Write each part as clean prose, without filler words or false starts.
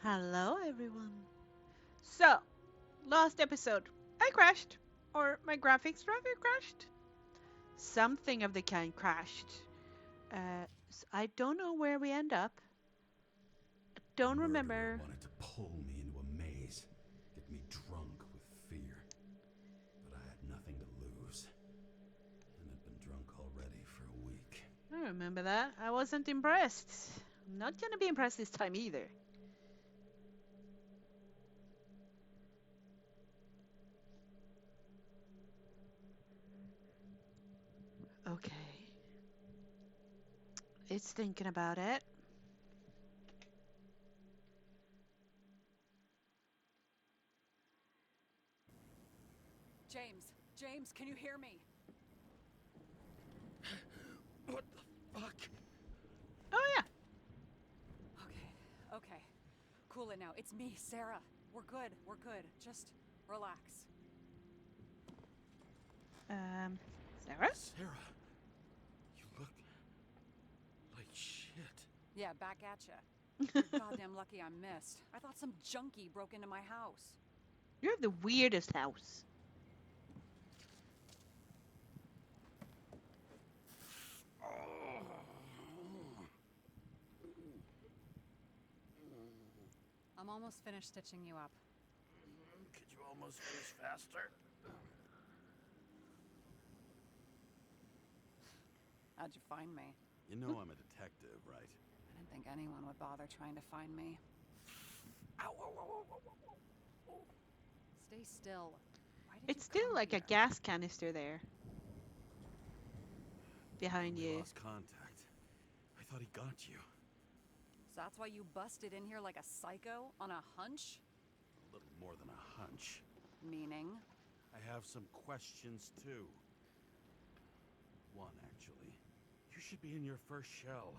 Hello, everyone. So, last episode, I crashed. Or my graphics driver crashed. Something of the kind crashed. I don't know where we end up. The Don't murderer remember. wanted to pull me into a maze, get me drunk with fear. But I had nothing to lose, and had been drunk already for a week. I remember that. I wasn't impressed. I'm not gonna be impressed this time either. Okay. It's thinking about it. James, can you hear me? What the fuck? Oh, yeah. Okay. Cool it now. It's me, Sarah. We're good. Just relax. Sarah? Sarah, you look like shit. Yeah, back at ya. You're goddamn lucky I missed. I thought some junkie broke into my house. You have the weirdest house. I'm almost finished stitching you up. Could you almost finish faster? How'd you find me? You know I'm a detective, right? I didn't think anyone would bother trying to find me. Ow, ow, ow, ow, ow, ow. Stay still. Why did It's you still come like a here? gas canister there behind We you. lost contact. I thought he got you. So that's why you busted in here like a psycho on a hunch? A little more than a hunch. Meaning? I have some questions too. One, actually. You should be in your first shell.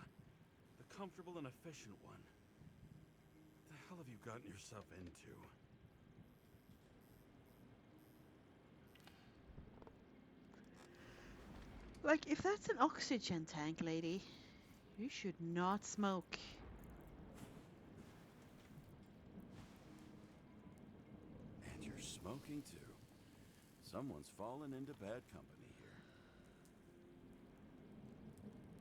The comfortable and efficient one. What the hell have you gotten yourself into? Like, if that's an oxygen tank, lady, you should not smoke. And you're smoking too. Someone's fallen into bad company here.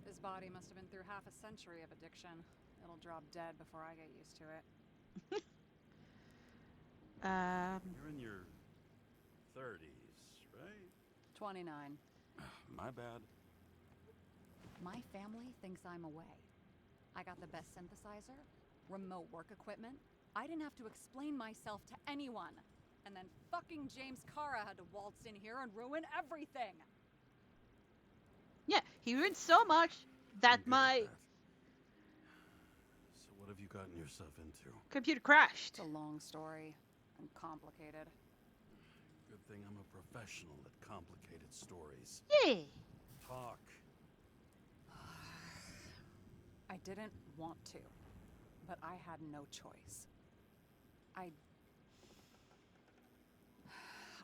His body must have been through half a century of addiction. It'll drop dead before I get used to it. You're in your 30s, right? 29. My bad. My family thinks I'm away. I got the best synthesizer, remote work equipment. I didn't have to explain myself to anyone. And then fucking James Cara had to waltz in here and ruin everything. Yeah, he ruined so much that I'm good my at that. So what have you gotten yourself into? computer crashed. It's a long story and complicated. Good thing I'm a professional at complicated stories. Yeah. Talk. I didn't want to, but I had no choice.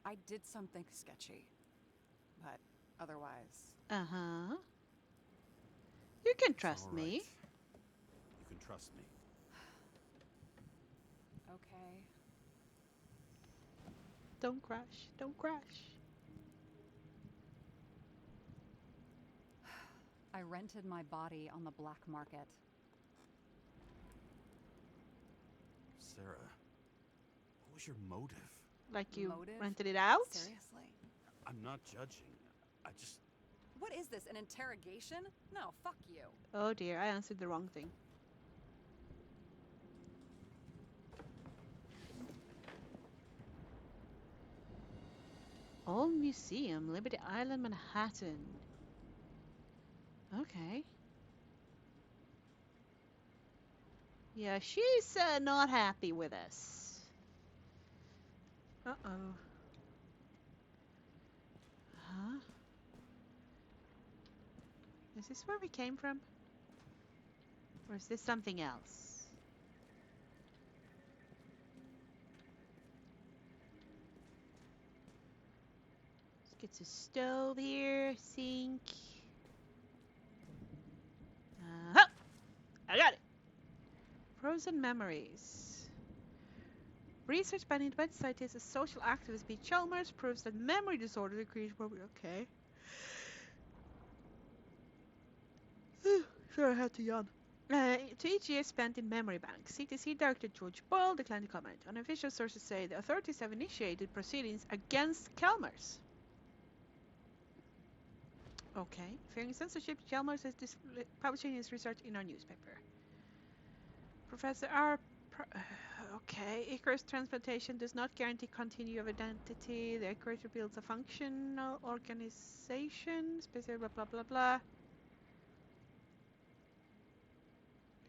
I did something sketchy, but otherwise, Uh-huh. You can It's trust all me. right. You can trust me. okay. Don't crash. Don't crash. I rented my body on the black market. Sarah, what was your motive? Like you Motive? rented it out? Seriously? I'm not judging. I just... What is this, an interrogation? No, fuck you. Oh dear, I answered the wrong thing. Old Museum, Liberty Island, Manhattan. Okay. Yeah, she's not happy with us. Uh-oh. Huh? Is this where we came from? Or is this something else? Let's get a stove here, sink. I got it. Frozen memories. Research by an independent scientist and social activist B. Chalmers proves that memory disorder increase memory. Okay. Sure, I had to yawn. To each year spent in memory banks, CTC Director George Boyle declined to comment. Unofficial sources say the authorities have initiated proceedings against Chalmers. Okay. Fearing censorship, Chalmers is publishing his research in our newspaper. Professor R. Okay. Icarus transplantation does not guarantee continuity of identity. The Icarus reveals a functional organization. Specific blah blah blah blah.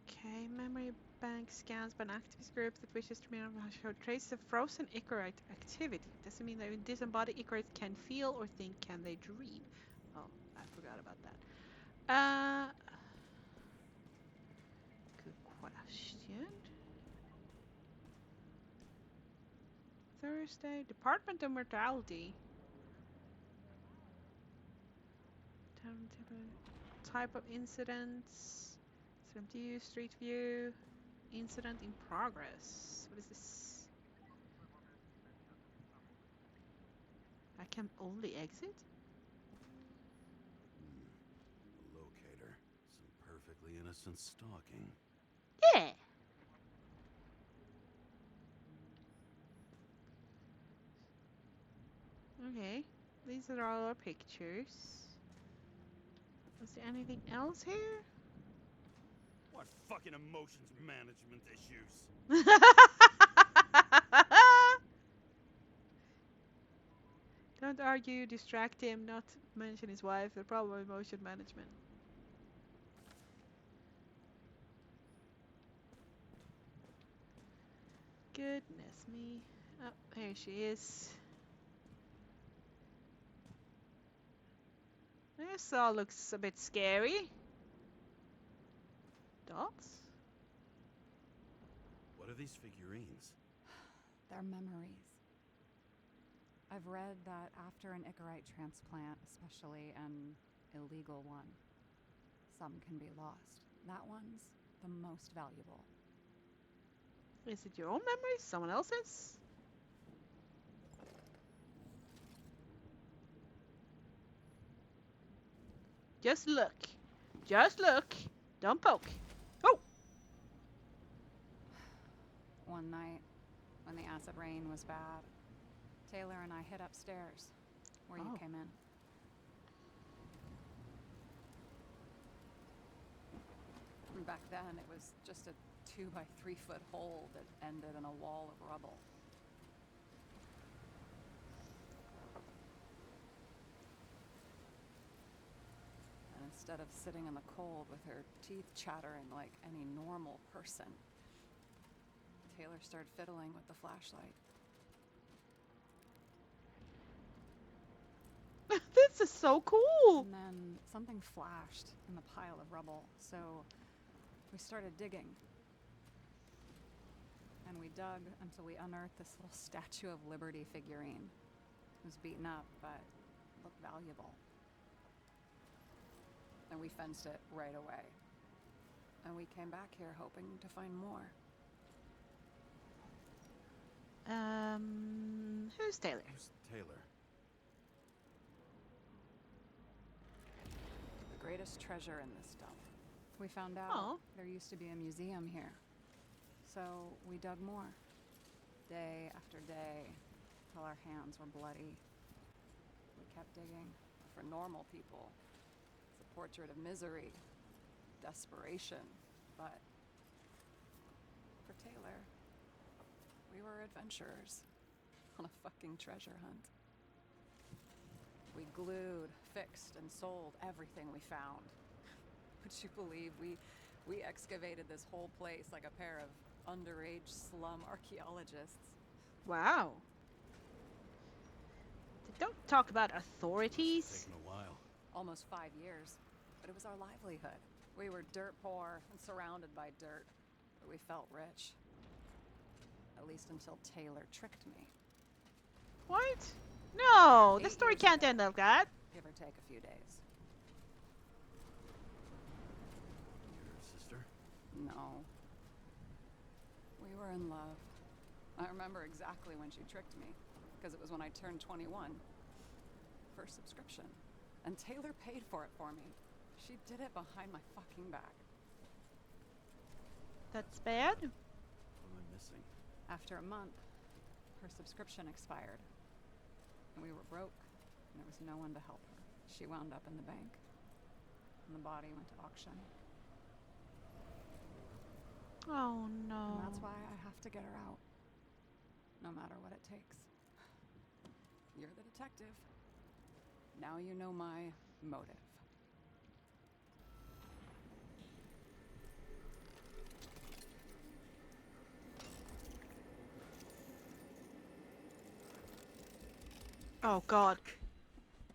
Okay. Memory bank scans by an activist group that wishes to show traces of frozen Icarite activity. Doesn't mean that disembodied Icarites can feel or think. Can they dream? Oh, I forgot about that. Good question. Thursday, Department of Mortality. Type of incidents. Incident view, street view. Incident in progress. What is this? I can only exit? A locator. Some perfectly innocent stalking. Yeah. Okay. These are all our pictures. Is there anything else here? What fucking emotions management issues? Don't argue, distract him, not mention his wife, the problem of emotion management. Goodness me. Oh, here she is. This all looks a bit scary. Dolls? What are these figurines? They're memories. I've read that after an Icarite transplant, especially an illegal one, some can be lost. That one's the most valuable. Is it your own memory? Someone else's? Just look. Just look. Don't poke. Oh! One night, when the acid rain was bad, Taylor and I hid upstairs, where you came in. And back then, it was just a 2 by 3 foot hole that ended in a wall of rubble. And instead of sitting in the cold with her teeth chattering like any normal person, Taylor started fiddling with the flashlight. This is so cool! And then something flashed in the pile of rubble, so we started digging. And we dug until we unearthed this little Statue of Liberty figurine. It was beaten up, but looked valuable. And we fenced it right away. And we came back here hoping to find more. Who's Taylor? Who's Taylor? The greatest treasure in this dump. We found out there used to be a museum here. So we dug more. Day after day, till our hands were bloody. We kept digging. For normal people, it's a portrait of misery, desperation. But for Taylor, we were adventurers on a fucking treasure hunt. We glued, fixed, and sold everything we found. Would you believe we excavated this whole place like a pair of underage slum archaeologists? Wow. Don't talk about authorities. It's taken a while. Almost 5 years, but it was our livelihood. We were dirt poor and surrounded by dirt, but we felt rich. At least until Taylor tricked me. What? No, the 8 story years can't ago. end like that. Give or take a few days. Your sister? No. We were in love. I remember exactly when she tricked me, because it was when I turned 21. First subscription. And Taylor paid for it for me. She did it behind my fucking back. That's bad. What am I missing? After a month, her subscription expired. And we were broke, and there was no one to help her. She wound up in the bank, and the body went to auction. Oh no. And that's why I have to get her out. No matter what it takes. You're the detective. Now you know my motive. Oh god.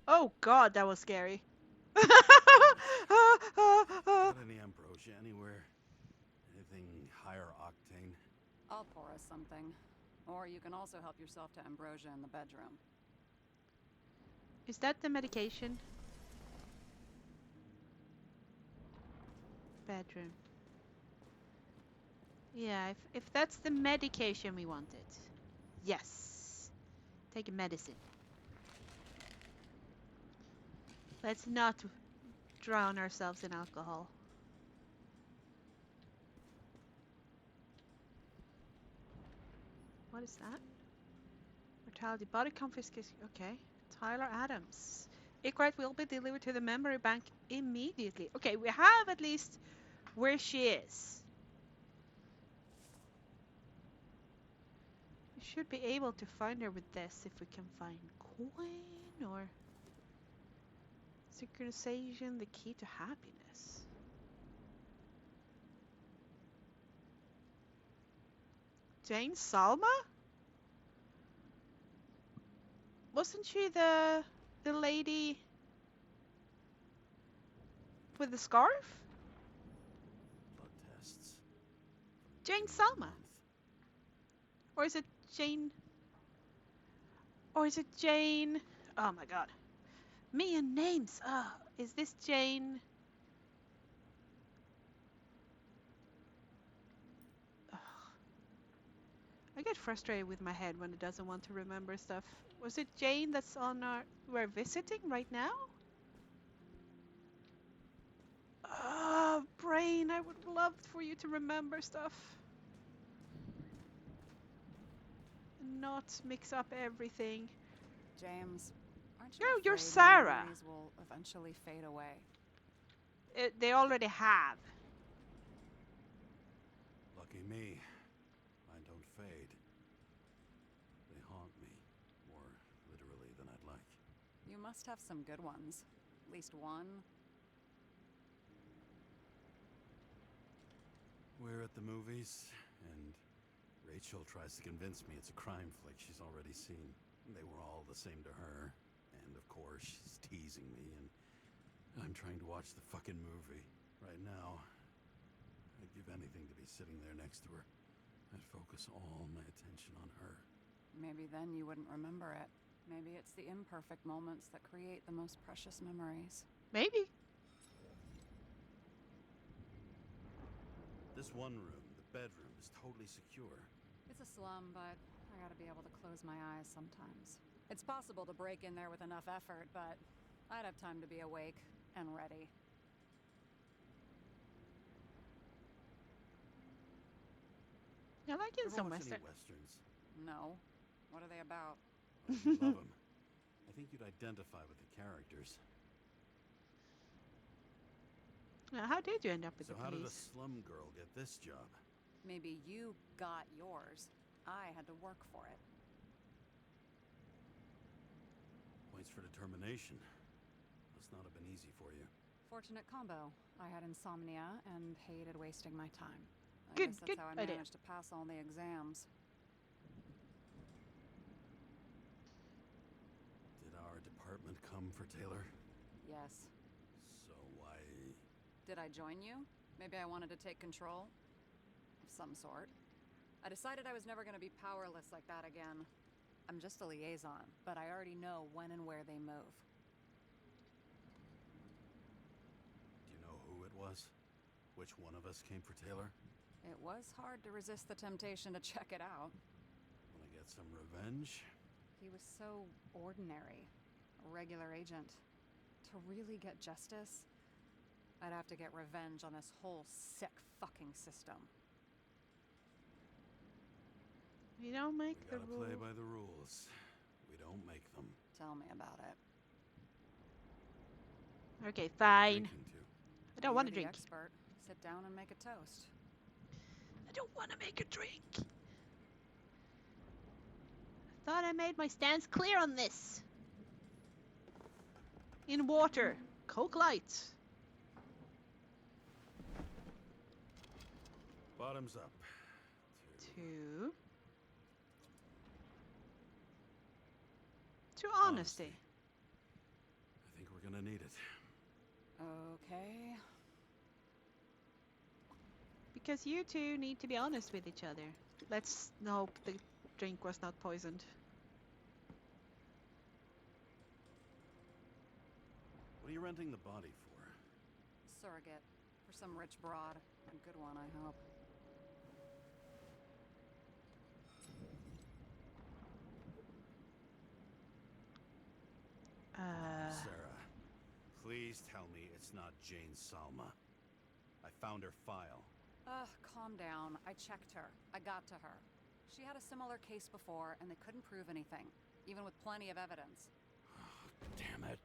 Oh god, that was scary. Got any ambrosia anywhere? Anything higher octane? I'll pour us something. Or you can also help yourself to ambrosia in the bedroom. Is that the medication? Bedroom. Yeah, if that's the medication we wanted. Yes. Take a medicine. Let's not drown ourselves in alcohol. What is that? Mortality, body confiscation. Okay. Tyler Adams. Icarite will be delivered to the memory bank immediately. Okay, we have at least where she is. We should be able to find her with this if we can find coin or synchronization, the key to happiness. Jane Salma? Wasn't she the lady with the scarf? Blood tests. Jane Beginning of the Salma. month. Or is it Jane? Or is it Jane? Oh my god. Me and names. Is this Jane? Ugh. I get frustrated with my head when it doesn't want to remember stuff. Was it Jane that's on we're visiting right now? Brain, I would love for you to remember stuff. And not mix up everything. James, aren't you No, afraid you're your Sarah. memories will eventually fade away? They already have. Lucky me. Mine don't fade. They haunt me, more literally than I'd like. You must have some good ones. At least one. We're at the movies, and Rachel tries to convince me it's a crime flick she's already seen. They were all the same to her, and of course she's teasing me, and I'm trying to watch the fucking movie. Right now, I'd give anything to be sitting there next to her. I'd focus all my attention on her. Maybe then you wouldn't remember it. Maybe it's the imperfect moments that create the most precious memories. Maybe. This one room, the bedroom, is totally secure. It's a slum, but I gotta be able to close my eyes sometimes. It's possible to break in there with enough effort, but I'd have time to be awake and ready. I like it Ever some watch Western. any westerns? No. What are they about? Oh, you'd love them. I think you'd identify with the characters. Now, how did you end up with So the how did a police? slum girl get this job? Maybe you got yours. I had to work for it. Points for determination. Must not have been easy for you. Fortunate combo. I had insomnia and hated wasting my time. I Good- guess that's good how I idea. managed to pass all the exams. Did our department come for Taylor? Yes. So why... Did I join you? Maybe I wanted to take control? Of some sort. I decided I was never going to be powerless like that again. I'm just a liaison, but I already know when and where they move. Do you know who it was? Which one of us came for Taylor? It was hard to resist the temptation to check it out. get some revenge? He was so ordinary. A regular agent. To really get justice, I'd have to get revenge on this whole sick fucking system. We don't make We the gotta rules. play by the rules. We don't make them. Tell me about it. Okay, What are you fine. drinking to? I don't want to You're the drink. expert. Sit down and make a toast. I don't want to make a drink. I thought I made my stance clear on this. In water. Coke Light. Bottoms up. To honesty. I think we're gonna need it. Okay. Because you two need to be honest with each other. Let's hope the drink was not poisoned. What are you renting the body for? Surrogate. For some rich broad. A good one, I hope. Sarah, please tell me it's not Jane Salma. I found her file. Calm down. I checked her. I got to her. She had a similar case before, and they couldn't prove anything, even with plenty of evidence. Damn it.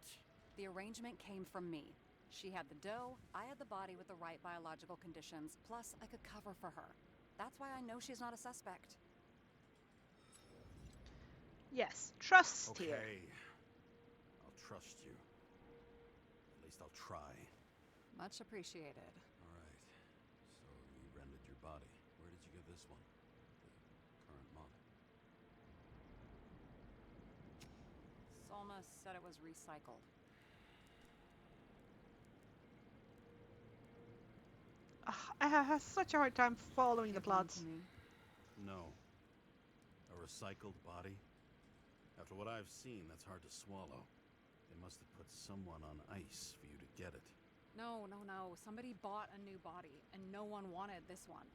The arrangement came from me. She had the dough, I had the body with the right biological conditions, plus I could cover for her. That's why I know she's not a suspect. Yes, trust Okay. here. I'll trust you. At least I'll try. Much appreciated. All right. So you rented your body. Where did you get this one? The current model. Salma said it was recycled. I have such a hard time following the Give one plots. to me. No. A recycled body? After what I've seen, that's hard to swallow. They must have put someone on ice for you to get it. No. Somebody bought a new body, and no one wanted this one.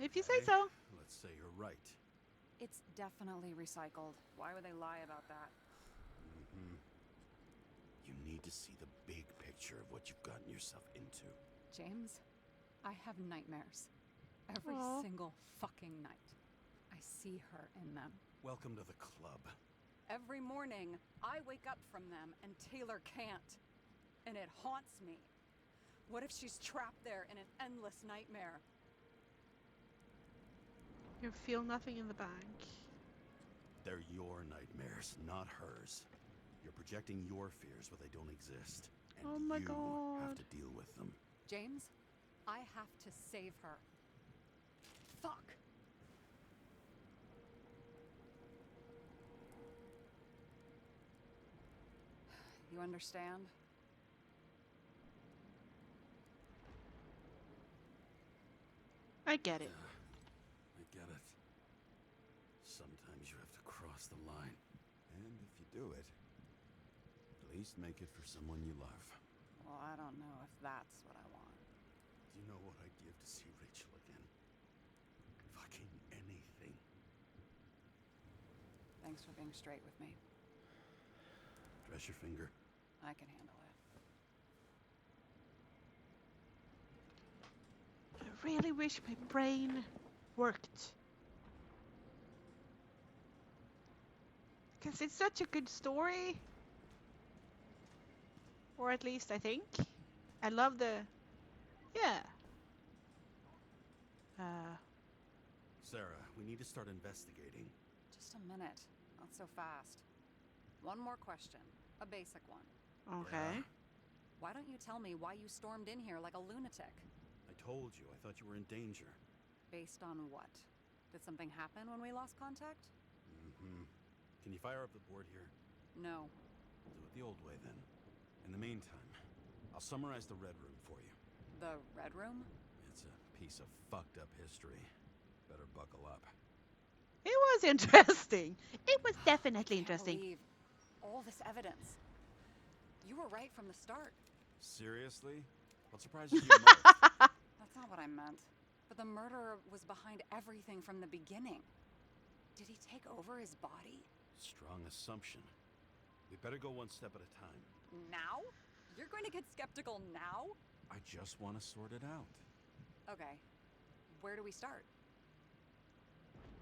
If you say Okay, so. Let's say you're right. It's definitely recycled. Why would they lie about that? Mm-hmm. You need to see the big picture of what you've gotten yourself into. James, I have nightmares. Every Aw. single fucking night. I see her in them. Welcome to the club. Every morning, I wake up from them and Taylor can't. And it haunts me. What if she's trapped there in an endless nightmare? You feel nothing in the bank. They're your nightmares, not hers. You're projecting your fears where they don't exist. And Oh my you God. have to deal with them. James, I have to save her. Fuck! You understand? I get it. Yeah, I get it. Sometimes you have to cross the line. And if you do it, at least make it for someone you love. Well, I don't know if that's what I want. Do you know what I'd give to see Rachel again? Fucking anything. Thanks for being straight with me. Dress your finger. I can handle it. I really wish my brain worked. Because it's such a good story. Or at least I think. I love the... Yeah. Sarah, we need to start investigating. Just a minute. Not so fast. One more question. A basic one. Okay. Yeah. Why don't you tell me why you stormed in here like a lunatic? I told you, I thought you were in danger. Based on what? Did something happen when we lost contact? Mm-hmm. Can you fire up the board here? No. Do it the old way then. In the meantime, I'll summarize the Red Room for you. The Red Room? It's a piece of fucked up history. Better buckle up. It was interesting. It was definitely Can't interesting. believe all this evidence. You were right from the start. Seriously? What surprises you most? That's not what I meant. But the murderer was behind everything from the beginning. Did he take over his body? Strong assumption. We better go one step at a time. Now? You're going to get skeptical now? I just want to sort it out. Okay. Where do we start?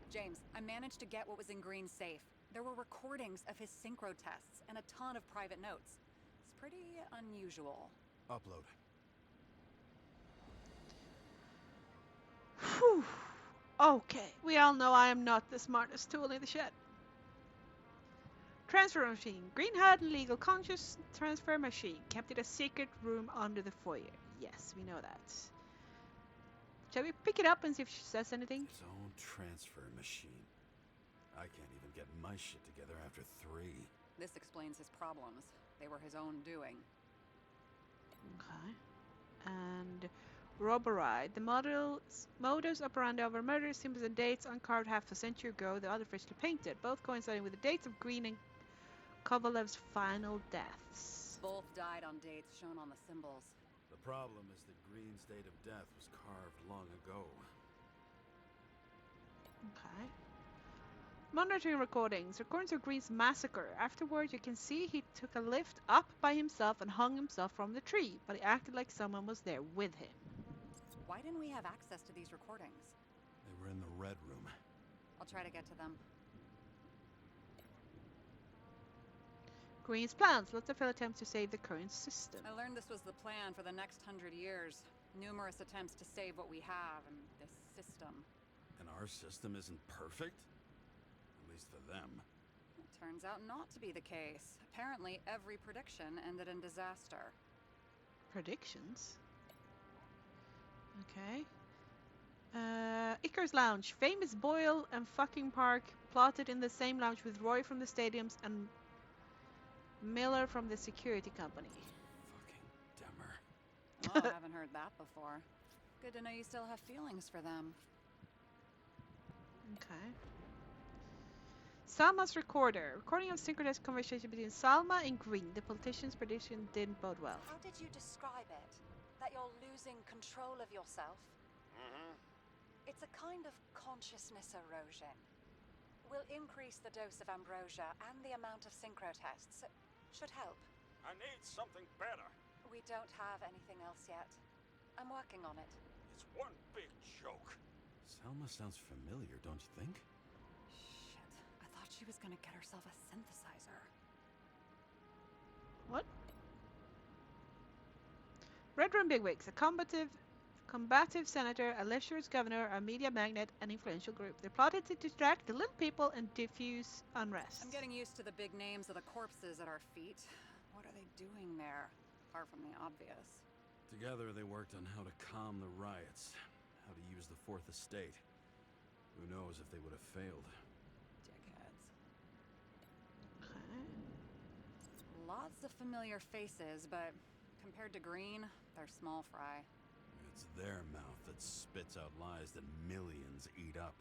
James, I managed to get what was in Green's safe. There were recordings of his synchro tests and a ton of private notes. It's pretty unusual. Upload. Whew. Okay, we all know I am not the smartest tool in the shed. Transfer machine. Green had an illegal conscious transfer machine. Kept it a secret room under the foyer. Yes, we know that. Shall we pick it up and see if she says anything? His own transfer machine. I can't even get my shit together after 3. This explains his problems. They were his own doing. Okay. And robbery. The modus operandi of our murder symbols and dates uncarved half a century ago, the other freshly painted, both coinciding with the dates of Green and Kovalev's final deaths. Both died on dates shown on the symbols. The problem is that Green's date of death was carved long ago. Okay. Monitoring recordings. Recordings of Green's massacre. Afterwards, you can see he took a lift up by himself and hung himself from the tree, but he acted like someone was there with him. Why didn't we have access to these recordings? They were in the Red Room. I'll try to get to them. Green's plans. Lots of failed attempts to save the current system. I learned this was the plan for the next 100 years. Numerous attempts to save what we have in this system. And our system isn't perfect? At least for them. It turns out not to be the case. Apparently, every prediction ended in disaster. Predictions? Okay. Icarus Lounge. Famous Boyle and fucking Park plotted in the same lounge with Roy from the stadiums and Miller from the security company. Fucking Demmer. Oh, I haven't heard that before. Good to know you still have feelings for them. Okay. Salma's recorder. Recording of synchronized conversation between Salma and Green. The politician's prediction didn't bode well. How did you describe it? That you're losing control of yourself? Mm-hmm. It's a kind of consciousness erosion. We'll increase the dose of ambrosia and the amount of synchro tests. Should help. I need something better. We don't have anything else yet. I'm working on it. It's one big joke. Selma sounds familiar, don't you think? Shit, I thought she was gonna get herself a synthesizer. What? Red Room bigwigs. A combative senator, a lecherous governor, a media magnate, an influential group. They plotted to distract the little people and diffuse unrest. I'm getting used to the big names of the corpses at our feet. What are they doing there? Apart from the obvious. Together they worked on how to calm the riots, how to use the Fourth Estate. Who knows if they would have failed. Dickheads. Okay. Lots of familiar faces, but compared to Green, they're small fry. It's their mouth that spits out lies that millions eat up.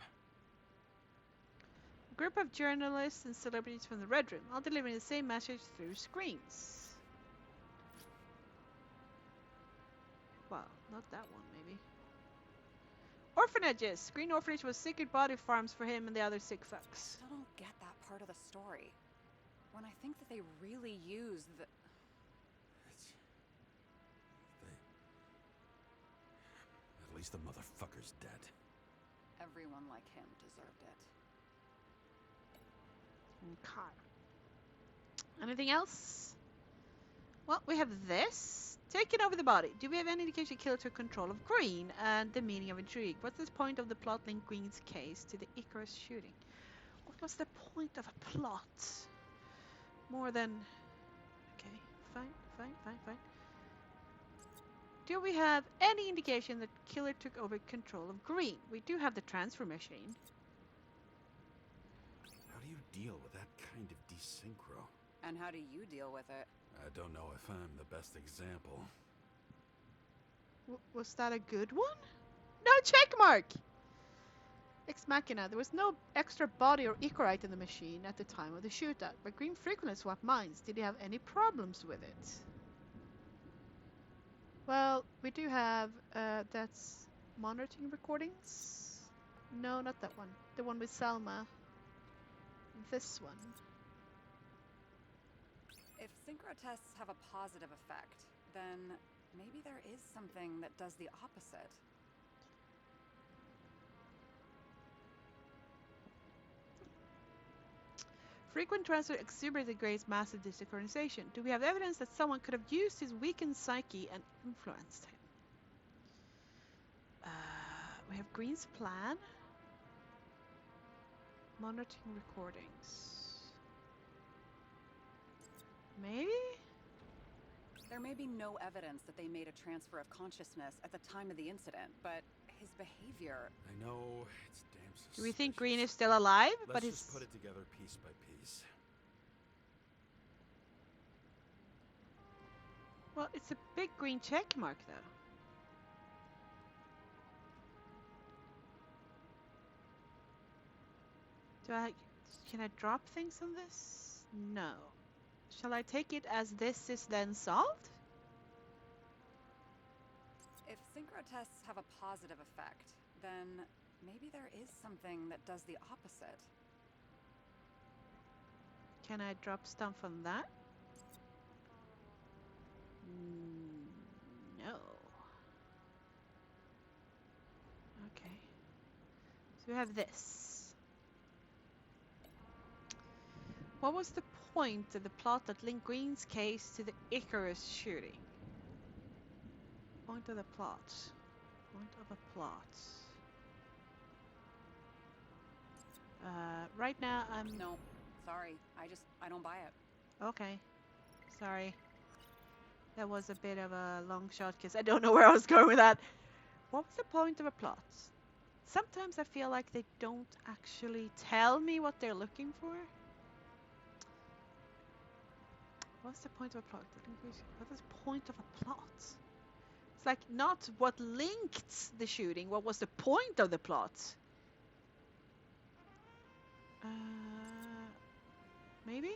A group of journalists and celebrities from the Red Room, all delivering the same message through screens. Well, not that one, maybe. Orphanages! Green Orphanage was secret body farms for him and the other sick fucks. Still don't get that part of the story. When I think that they really used the... At least the motherfucker's dead. Everyone like him deserved it. Okay. Anything else? Well, we have this. Taking over the body. Do we have any indication the killer took control of Green and the meaning of intrigue? What's the point of the plot link Green's case to the Icarus shooting? What was the point of a plot? More than... Okay, fine. Do we have any indication that killer took over control of Green? We do have the transfer machine. How do you deal with that kind of desynchro? And how do you deal with it? I don't know if I'm the best example. Was that a good one? No check mark! Ex Machina. There was no extra body or Icarite in the machine at the time of the shootout, but Green frequently swapped minds. Did he have any problems with it? Well, we do have, that's Monitoring recordings? No, not that one. The one with Selma. This one. If synchro tests have a positive effect, then maybe there is something that does the opposite. Frequent transfer exuberated Gray's massive desynchronization. Do we have evidence that someone could have used his weakened psyche and influenced him? We have Green's plan. Monitoring recordings. Maybe? There may be no evidence that they made a transfer of consciousness at the time of the incident, but his behavior... I know, it's damn suspicious. Do we think Green is still alive? Let's just put it together piece by piece. Well, it's a big green check mark, though. Can I drop things on this? No. Shall I take it as this is then solved? If synchro tests have a positive effect, then maybe there is something that does the opposite. Can I drop stuff on that? No. Okay. So we have this. What was the point of the plot that linked Green's case to the Icarus shooting? Point of the plot. Point of a plot. Right now I'm... No, sorry. I don't buy it. Okay. Sorry. That was a bit of a long shot because I don't know where I was going with that. What was the point of a plot? Sometimes I feel like they don't actually tell me what they're looking for. What's the point of a plot? What is the point of a plot? It's like not what linked the shooting. What was the point of the plot? Maybe?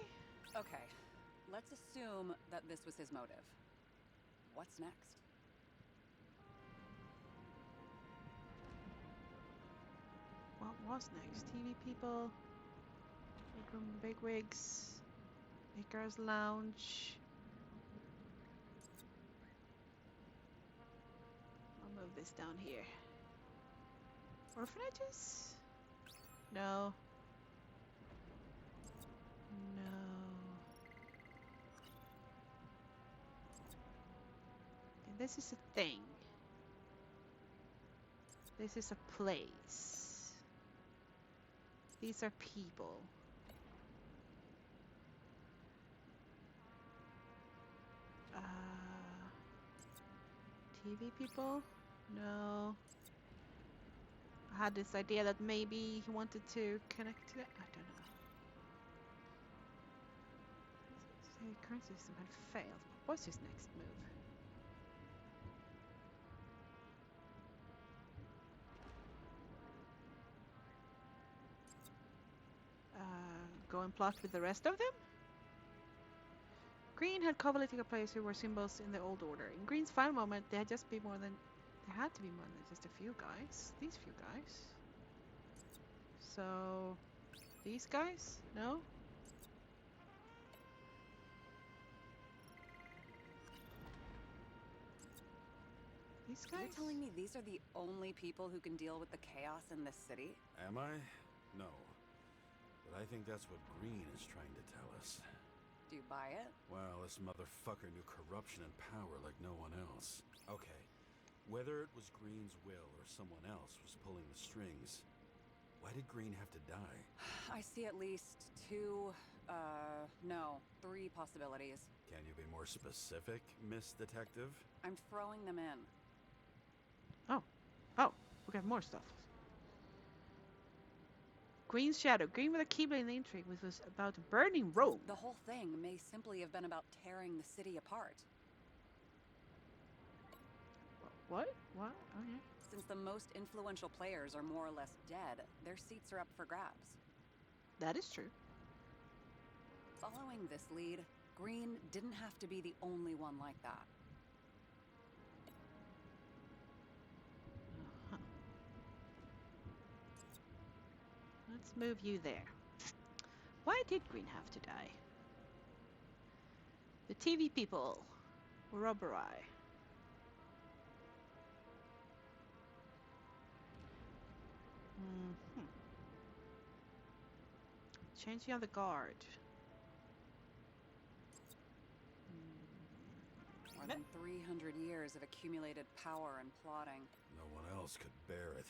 Okay, let's assume that this was his motive. What's next? What was next? TV people, bigwigs, Icarus Lounge. I'll move this down here. Orphanages? No. No. And this is a thing. This is a place. These are people. TV people? No. I had this idea that maybe he wanted to connect to it. I don't know. The current system had failed. What's his next move? Go and plot with the rest of them? Green had co-political players who were symbols in the old order. In Green's final moment, there had to be more than just a few guys. These few guys. So, these guys? No? These guys? You're telling me these are the only people who can deal with the chaos in this city? Am I? No. But I think that's what Green is trying to tell us. Do you buy it? Well, this motherfucker knew corruption and power like no one else. Okay, whether it was Green's will or someone else was pulling the strings, why did Green have to die? I see at least three possibilities. Can you be more specific, Miss Detective? I'm throwing them in. Oh, we got more stuff. Green's shadow. Green with a keyblade in the intrigue, which was about a burning robe. The whole thing may simply have been about tearing the city apart. What? What? Oh, yeah. Since the most influential players are more or less dead, their seats are up for grabs. That is true. Following this lead, Green didn't have to be the only one like that. Let's move you there. Why did Green have to die? The TV people. Robbery. Hmm. Changing of the guard. More than 300 years of accumulated power and plotting. No one else could bear it.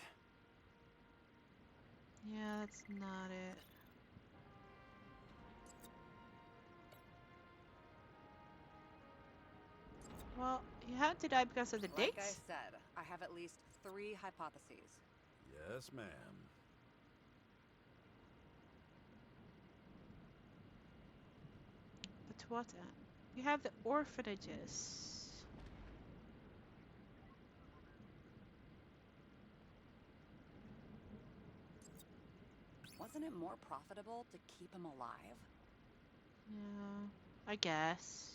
Yeah, that's not it. Well, he had to die because of the Like I dates. said, I have at least 3 hypotheses. Yes, ma'am. But to what end? You have the orphanages. Wasn't it more profitable to keep him alive? Yeah, I guess.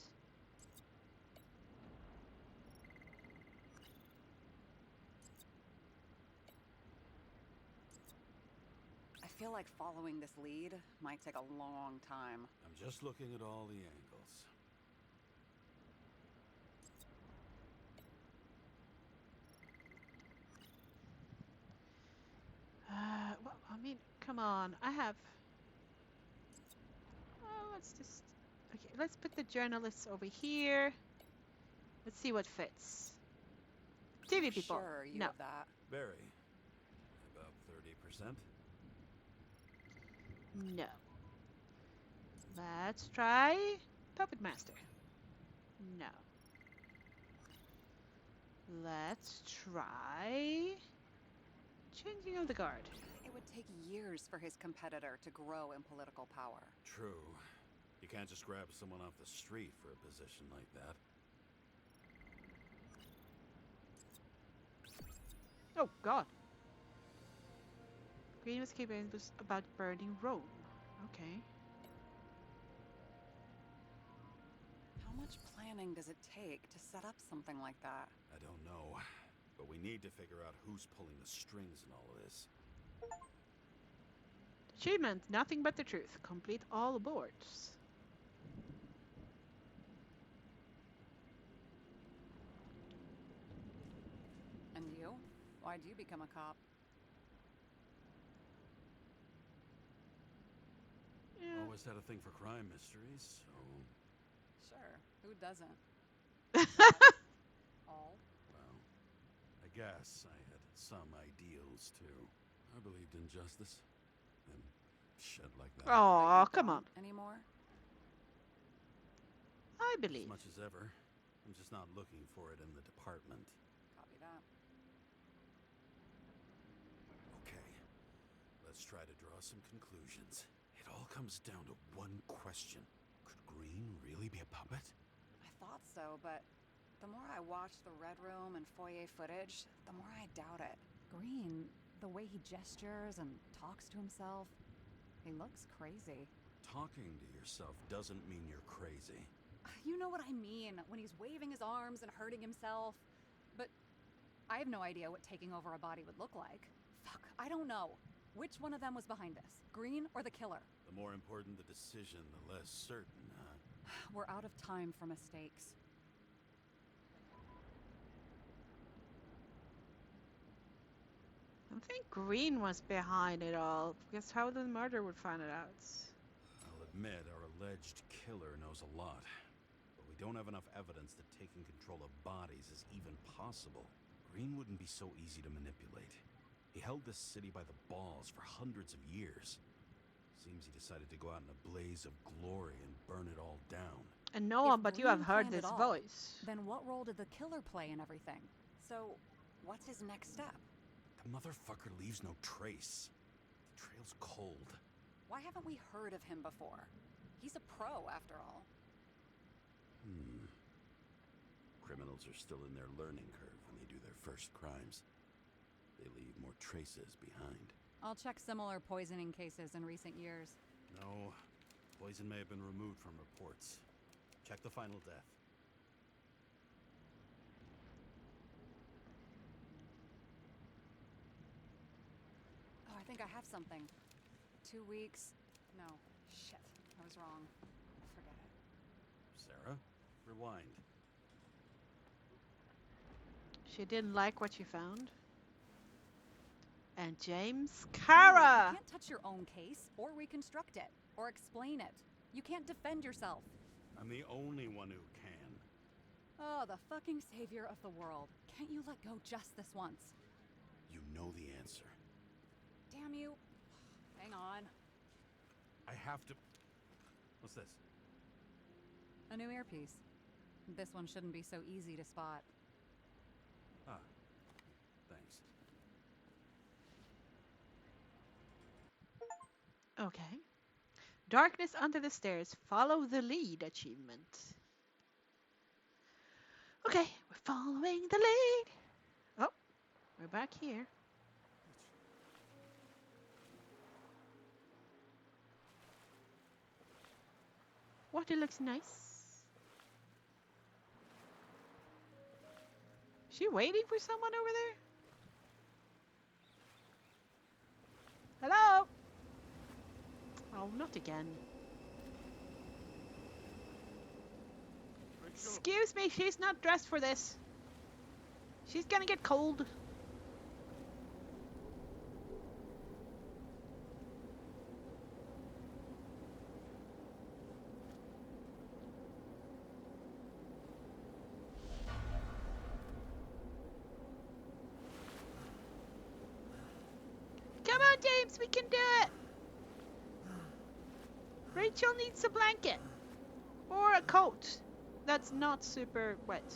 I feel like following this lead might take a long time. I'm just looking at all the angles. Well, I mean, come on. I have. Oh, let's just. Okay, let's put the journalists over here. Let's see what fits. TV people. Sure, you No. have that. Barry. About 30%. No. Let's try Puppet Master. No. Let's try changing of the guard. It would take years for his competitor to grow in political power. True. You can't just grab someone off the street for a position like that. Oh, God. Green was keeping was about burning Rome. Okay. How much planning does it take to set up something like that? I don't know. But we need to figure out who's pulling the strings in all of this. Achievement, nothing but the truth. Complete all boards. And you? Why'd you become a cop? Yeah. Always had a thing for crime mysteries, so... Sure, who doesn't? All? Well, I guess I had some ideals, too. I believed in justice. And shit like that. Oh, But you come on. don't anymore? I As believe. much as ever. I'm just not looking for it in the department. Copy that. Okay, let's try to draw some conclusions. It all comes down to one question. Could Green really be a puppet? I thought so, but the more I watch the Red Room and foyer footage, the more I doubt it. Green, the way he gestures and talks to himself, he looks crazy. Talking to yourself doesn't mean you're crazy. You know what I mean, when he's waving his arms and hurting himself. But I have no idea what taking over a body would look like. Fuck, I don't know. Which one of them was behind this? Green or the killer? The more important the decision, the less certain, huh? We're out of time for mistakes. I think Green was behind it all. Because how the murderer would find it out. I'll admit our alleged killer knows a lot. But we don't have enough evidence that taking control of bodies is even possible. Green wouldn't be so easy to manipulate. He held this city by the balls for hundreds of years. Seems he decided to go out in a blaze of glory and burn it all down. And no If one but you have Green heard planned it this all, voice. Then what role did the killer play in everything? So, what's his next step? The motherfucker leaves no trace. The trail's cold. Why haven't we heard of him before? He's a pro, after all. Criminals are still in their learning curve when they do their first crimes. They leave more traces behind. I'll check similar poisoning cases in recent years. No, poison may have been removed from reports. Check the final death. Oh, I think I have something. 2 weeks. No, shit. I was wrong. Forget it. Sarah, rewind. She didn't like what she found. And James, No, Kara! you can't touch your own case, or reconstruct it, or explain it. You can't defend yourself. I'm the only one who can. Oh, the fucking savior of the world. Can't you let go just this once? You know the answer. Damn you. Hang on. I have to... What's this? A new earpiece. This one shouldn't be so easy to spot. Ah, thanks. Okay. Darkness under the stairs. Follow the lead achievement. Okay, we're following the lead. Oh, we're back here. Water looks nice. Is she waiting for someone over there? Hello? Oh, not again. Rachel, Excuse me, she's not dressed for this. She's gonna get cold. Come on, James, we can do it. Rachel needs a blanket. Or a coat that's not super wet.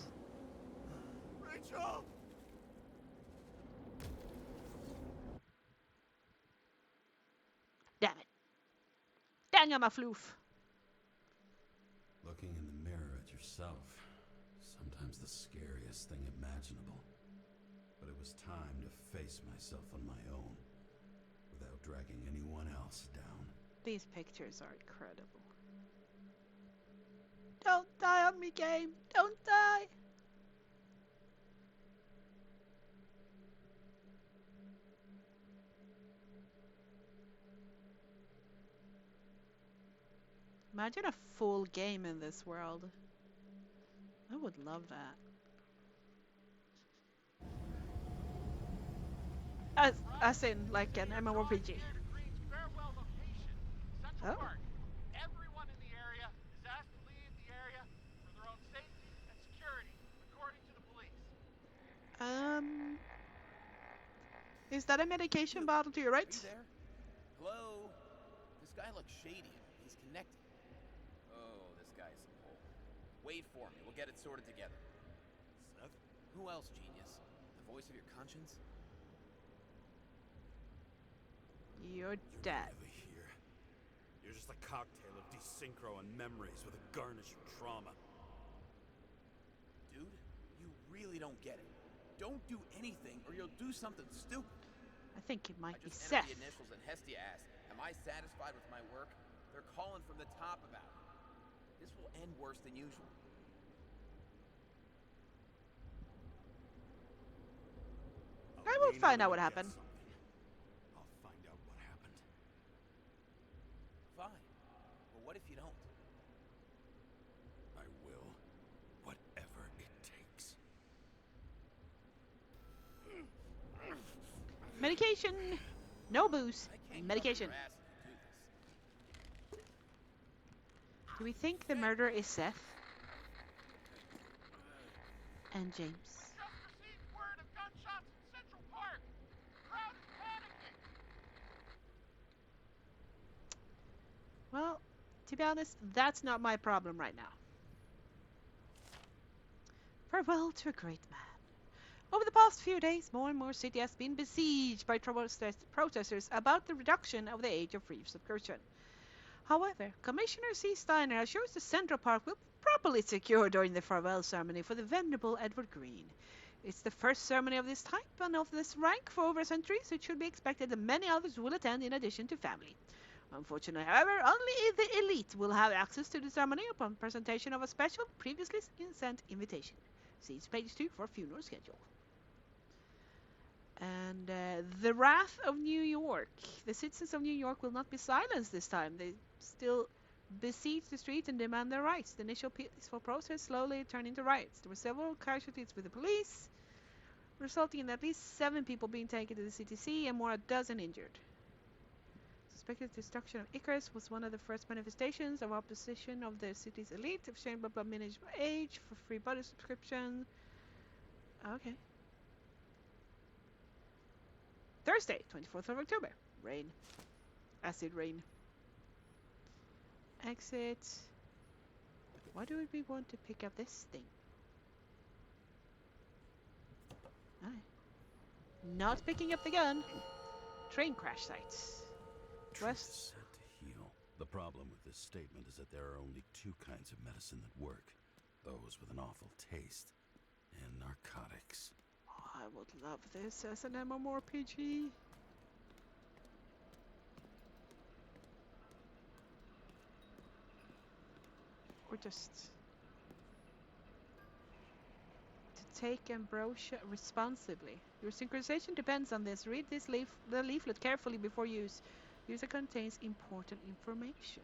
Rachel! Damn it. Dang, I'm a floof. Looking in the mirror at yourself, sometimes the scariest thing imaginable. But it was time to face myself on my own, without dragging anyone else down. These pictures are incredible. Don't die on me, game. Don't die. Imagine a full game in this world. I would love that. As in, like an MMORPG. Oh. Everyone in the area is asked to leave the area for their own safety and security, according to the police. Is that a medication bottle to your right? Are you there? Hello? This guy looks shady. He's connected. Oh, this guy's some hole. Wait for me. We'll get it sorted together. Seth? Who else, genius? The voice of your conscience? You're You're dead. never here. You're just a cocktail of desynchro and memories with a garnish of trauma. Dude, you really don't get it. Don't do anything or you'll do something stupid. I think it might I be just Seth. entered the initials and Hestia asked, am I satisfied with my work? They're calling from the top about it. This will end worse than usual. I will find out what happened. I'll find out what happened. Fine. But what if you don't? I will. Whatever it takes. Medication. No booze. I can't Medication. cover your ass if you do this. Do we think the murderer is Seth? And James? Just received word of gunshots in Central Park. Crowd is panicking. Well, to be honest, that's not my problem right now. Farewell to a great man. Over the past few days, more and more city has been besieged by protesters about the reduction of the age of free subscription. However, Commissioner C. Steiner assures the Central Park will be properly secure during the farewell ceremony for the venerable Edward Green. It's the first ceremony of this type and of this rank for over a century, so it should be expected that many others will attend in addition to family. Unfortunately, however, only the elite will have access to the ceremony upon presentation of a special, previously sent invitation. See page 2 for funeral schedule. And The wrath of New York. The citizens of New York will not be silenced this time. They still besiege the streets and demand their rights. The initial peaceful protest slowly turned into riots. There were several casualties with the police, resulting in at least 7 people being taken to the CTC and more a dozen injured. Suspected destruction of Icarus was one of the first manifestations of opposition of the city's elite, of sharing blah managed by age for free body subscription. Okay. Thursday, 24th of October. Rain. Acid rain. Exit. Why do we want to pick up this thing? Not picking up the gun. Train crash sites. Truth is said to heal. The problem with this statement is that there are only 2 kinds of medicine that work. Those with an awful taste and narcotics. Oh, I would love this as an MMORPG. Or just to take ambrosia responsibly. Your synchronization depends on this. Read this the leaflet carefully before use. User contains important information.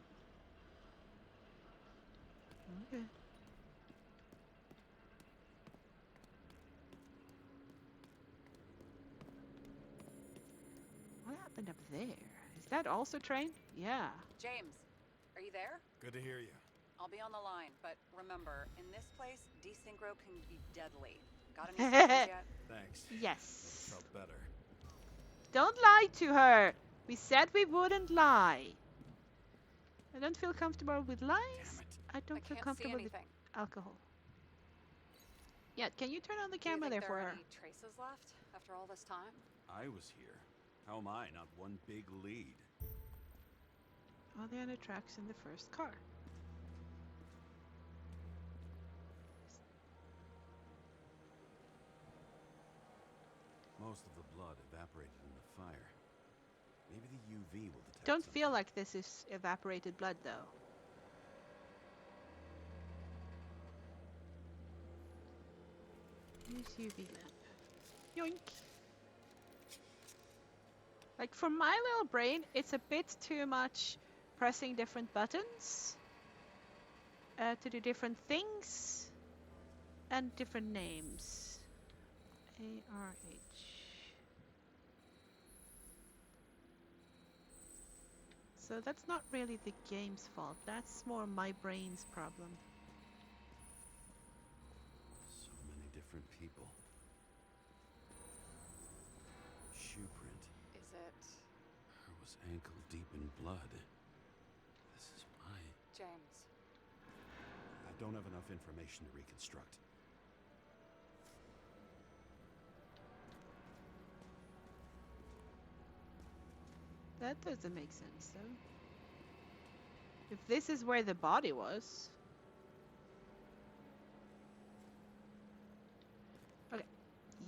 Okay. What happened up there? Is that also train? Yeah. James, are you there? Good to hear you. I'll be on the line, but remember, in this place, desynchro can be deadly. Got any symptoms yet? Thanks. Yes. Felt better. Don't lie to her. We said we wouldn't lie. I don't feel comfortable with lies. Damn it. I don't feel can't see comfortable with anything. alcohol. Yeah, can you turn on the Do you camera think there for are her? any traces left after all this time? I was here. How am I not one big lead? All the other tracks in the first car. Most of the blood evaporated in the fire. Maybe the UV will detect Don't something. feel like this is evaporated blood though. Use UV lamp. Yoink. Like for my little brain, it's a bit too much pressing different buttons to do different things and different names. ARH. So that's not really the game's fault. That's more my brain's problem. So many different people. Shoe print. Is it Her was ankle deep in blood. This is why. James? I don't have enough information to reconstruct. That doesn't make sense though. If this is where the body was. Okay.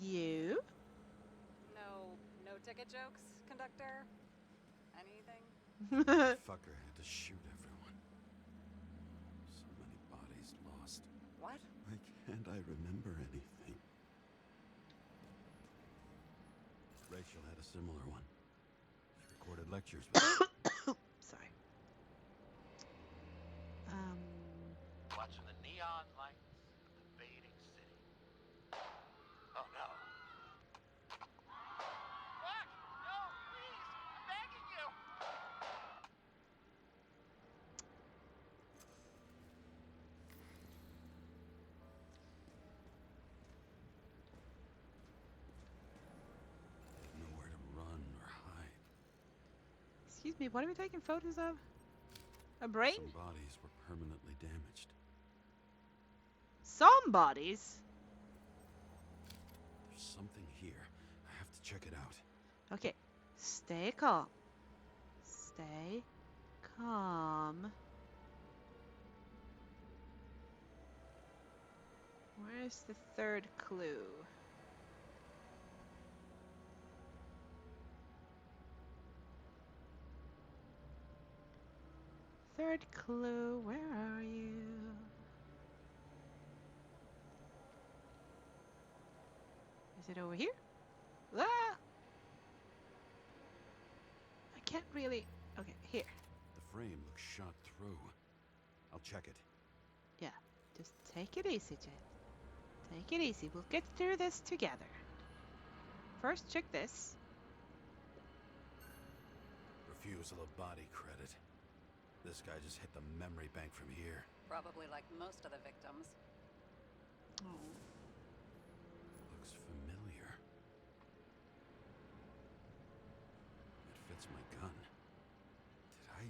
You? No ticket jokes, conductor? Anything? Fucker had to shoot everyone. So many bodies lost. What? Why can't I remember anything? Rachel had a similar one. She recorded lectures with Sorry. Watching the neon lights of the fading city. Oh no. What? No, please! I'm begging you! nowhere to run or hide. Excuse me, what are we taking photos of? A brain? Some bodies were permanently damaged. Some bodies? There's something here. I have to check it out. Okay. Stay calm. Stay calm. Where's the third clue? Third clue, where are you? Is it over here? Ah! really... Okay, here. The frame looks shot through. I'll check it. Yeah, just take it easy, Jen. Take it easy. We'll get through this together. First, check this. Refusal of body credit. This guy just hit the memory bank from here. Probably like most of the victims. Oh. Looks familiar. It fits my gun. Did I?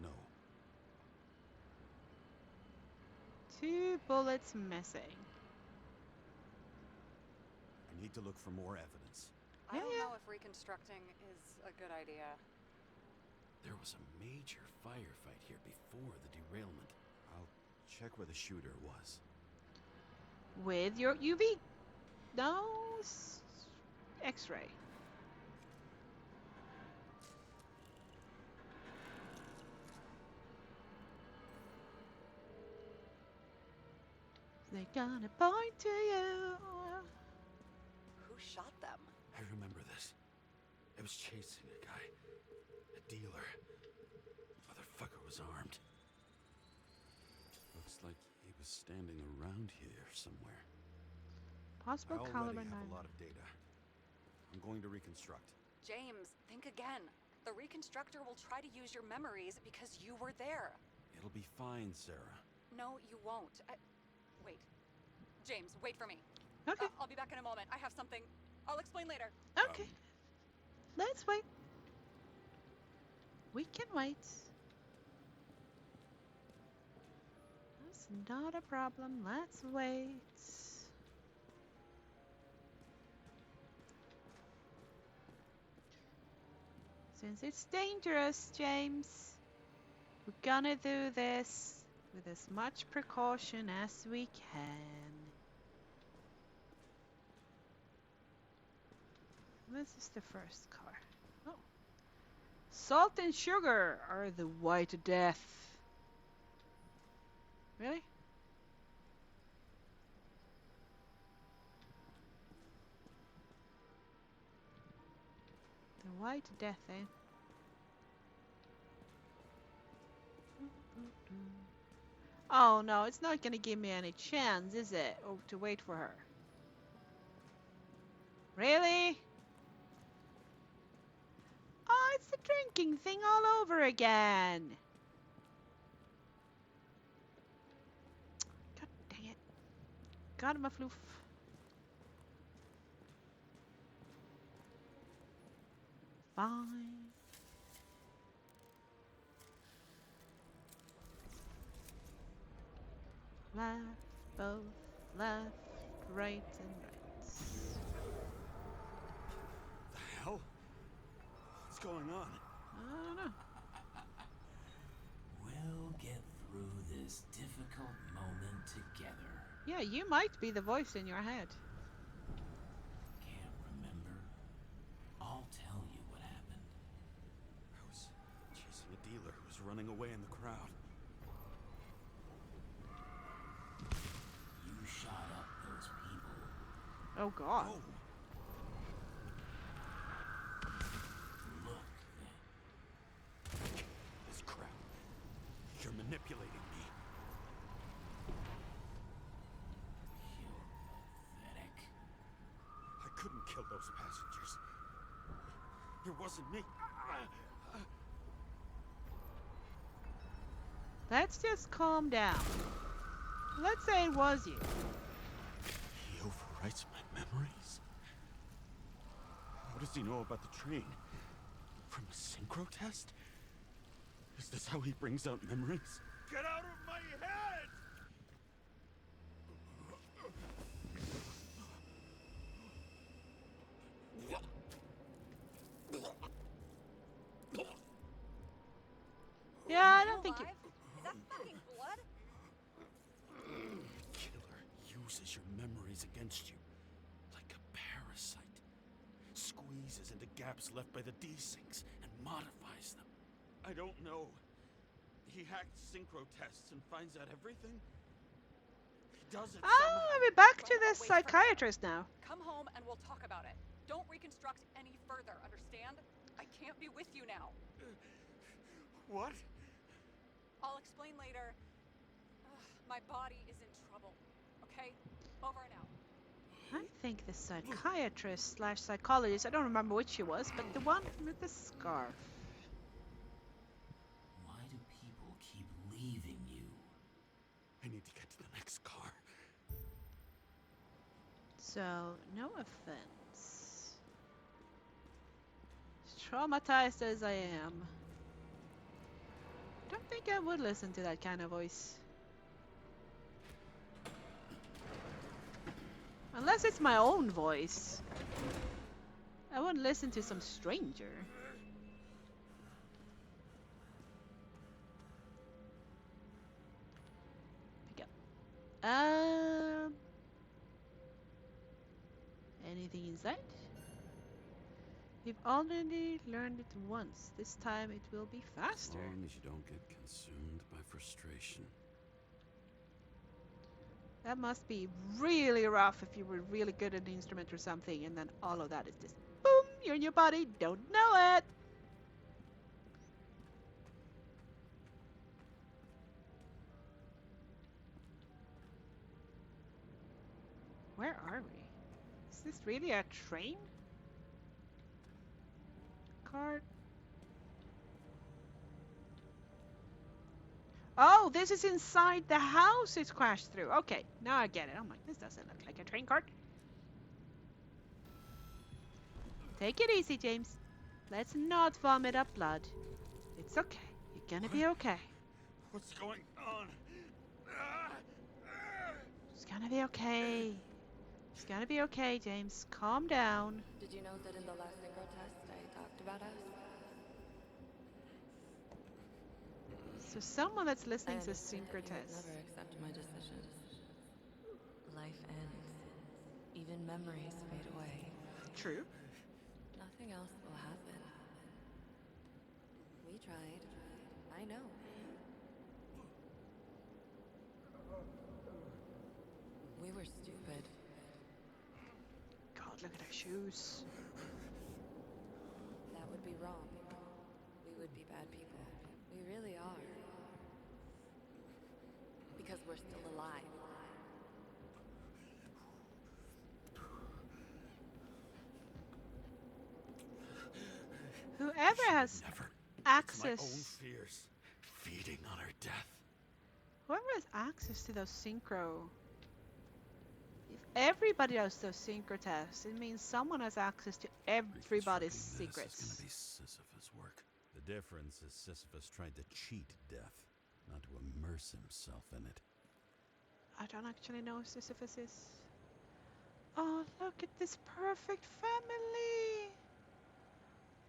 No. 2 bullets missing. I need to look for more evidence. I don't Yeah. know if reconstructing is a good idea. There was a major firefight here before the derailment. I'll check where the shooter was. With your UV... No... X-ray. They're gonna point to you. Who shot them? I remember this. I was chasing a guy. A dealer. Motherfucker was armed. Looks like he was standing around here somewhere. Possible I caliber already 9. have a lot of data. I'm going to reconstruct. James, think again. The reconstructor will try to use your memories because you were there. It'll be fine, Sarah. No, you won't. Wait. James, wait for me. Okay, I'll be back in a moment. I have something. I'll explain later. okay. Let's wait. We can wait. That's not a problem. Let's wait. Since it's dangerous, James, we're gonna do this with as much precaution as we can. This is the first car. Oh. Salt and sugar are the way to death. Really? The way to death, eh? Oh no, it's not gonna give me any chance, is it? Oh, to wait for her. Really? Oh, it's the drinking thing all over again. God dang it. Got him a floof. Fine. Left, both, left, right, and right. The hell? What's going on? I don't know. We'll get through this difficult moment together. Yeah, you might be the voice in your head. Can't remember? I'll tell you what happened. I was chasing a dealer who was running away in the crowd. You shot up those people. Oh god. Oh, Look then. this crap. You're manipulating me. You're pathetic. I couldn't kill those passengers. It wasn't me. Let's just calm down. Let's say it was you. He overwrites my memories. How does he know about the train? From a synchro test? Is this how he brings out memories? Get out of my head! Yeah, I don't think you... Is that fucking blood? Killer uses your memories against you. Like a parasite. Squeezes into gaps left by the D-Syncs and modifies them. I don't know. He hacked synchro tests and finds out everything? He does it Oh, somehow. we're back to Wait the for psychiatrist now. Come home and we'll talk about it. Don't reconstruct any further, understand? I can't be with you now. What? I'll explain later. My body is in trouble. Okay? Over and out. I think the psychiatrist slash psychologist, I don't remember which she was, but the one with the scarf. Why do people keep leaving you? I need to get to the next car. So, no offense. As traumatized as I am, don't think I would listen to that kind of voice. Unless it's my own voice. I wouldn't listen to some stranger. Pick up. Anything inside? We've already learned it once. This time it will be As faster. long as you don't get consumed by frustration. That must be really rough if you were really good at an instrument or something, and then all of that is just boom, you're in your body, don't know it. Where are we? Is this really a train? Cart? Oh, this is inside the house it's crashed through. Okay, now I get it. I'm like, this doesn't look like a train cart. Take it easy, James. Let's not vomit up blood. It's okay. You're gonna be okay. What's going on? It's gonna be okay. It's gonna be okay, James. Calm down. Did you know that in the last synchro test I talked about us? So someone that's I listening to understood that you would syncretist. never accept my decisions. Life ends. Even memories fade away. True. Nothing else will happen. We tried. I know. We were stupid. God, look at her shoes. That would be wrong. We would be bad people. We really are. Because we're still alive. Whoever has Never. access, It's my own fears feeding on her death. whoever has access to those synchro. If everybody does those synchro tests, it means someone has access to everybody's Reconstructing this is secrets. gonna be Sisyphus work. The difference is Sisyphus tried to cheat death, not to immerse himself in it. I don't actually know who Sisyphus is. Oh, look at this perfect family.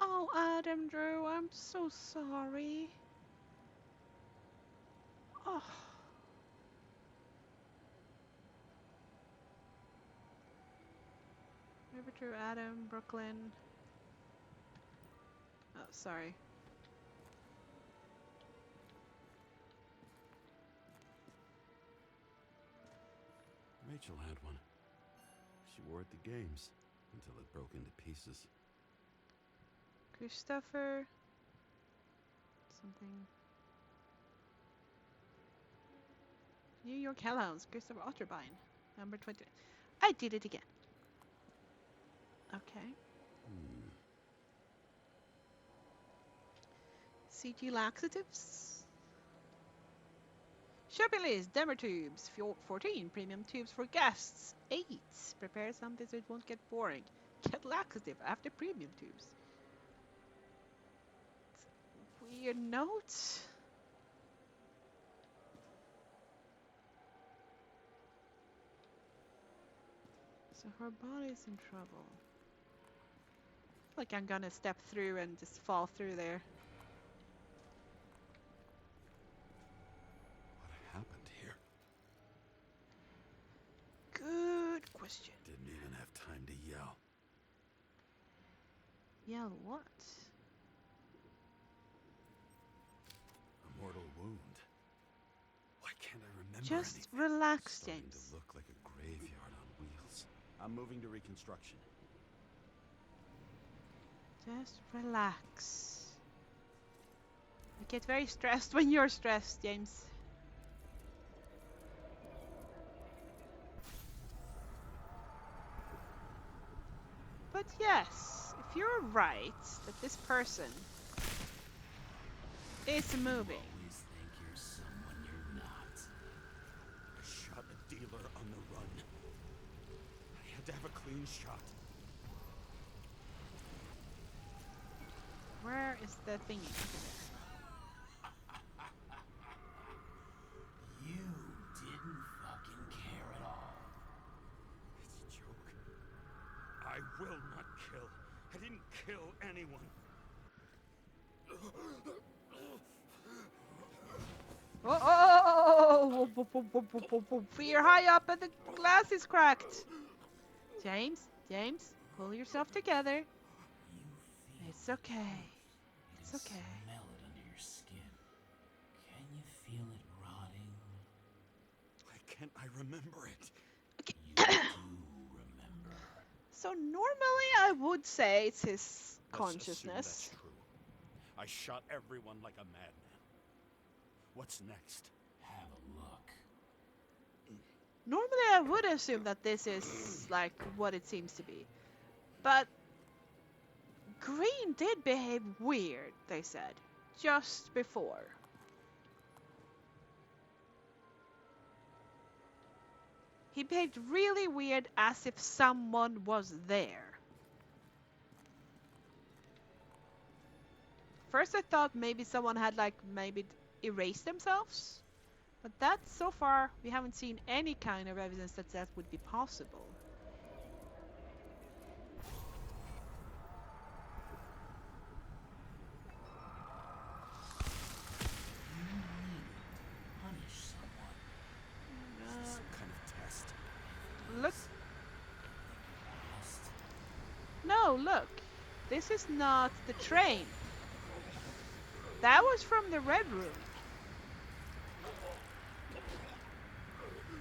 Oh, Adam, Drew, I'm so sorry. Oh. River, Drew, Adam, Brooklyn. Oh, sorry. Rachel had one. She wore it to games until it broke into pieces. Christopher. Something. New York Hellhounds, Christopher Otterbein. Number 20. I did it again. Okay. CG laxatives. Shopping list. Denver tubes. 14. Premium tubes for guests. 8. Prepare something so it won't get boring. Get laxative after premium tubes. Weird notes. So her body's in trouble. Like I'm gonna step through and just fall through there. What happened here? Good question. Didn't even have time to yell. Yell what? A mortal wound. Why can't I remember Just anything? relax, Starting James. to look like a graveyard on wheels. I'm moving to reconstruction. Just relax. I get very stressed when you're stressed, James. But yes, if you're right that this person is moving. Always think you're someone you're not. I shot a dealer on the run. I had to have a clean shot. Where is the thingy? Over there. You didn't fucking care at all. It's a joke. I will not kill. I didn't kill anyone. Oh! You're high up and the glass is cracked. James, pull yourself together. You feel It's okay. You It's can okay. smell it under your skin. Can you feel it rotting? Why can't I remember it? You do remember. So normally I would say it's his Let's assume consciousness. that's true. I shot everyone like a madman. What's next? Have a look. Normally I would assume that this is like what it seems to be. But Green did behave weird, they said, just before. He behaved really weird, as if someone was there. First I thought maybe someone had maybe erased themselves. But that, so far, we haven't seen any kind of evidence that that would be possible. You needed to punish someone. Is this some kind of test? Look. Lost. No, look. This is not the train. That was from the Red Room.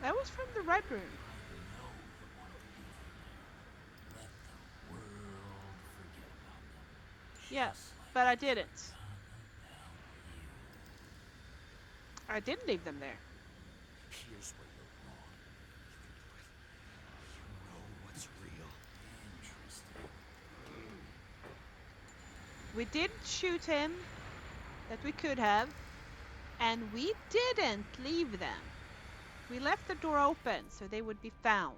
That was from the Red Room. Let the world forget about them. Yeah, Just like but I didn't. about you. I didn't leave them there. Here's where you're wrong. You can do it. You know what's real. Interesting. We didn't shoot him, that we could have, and we didn't leave them. We left the door open so they would be found.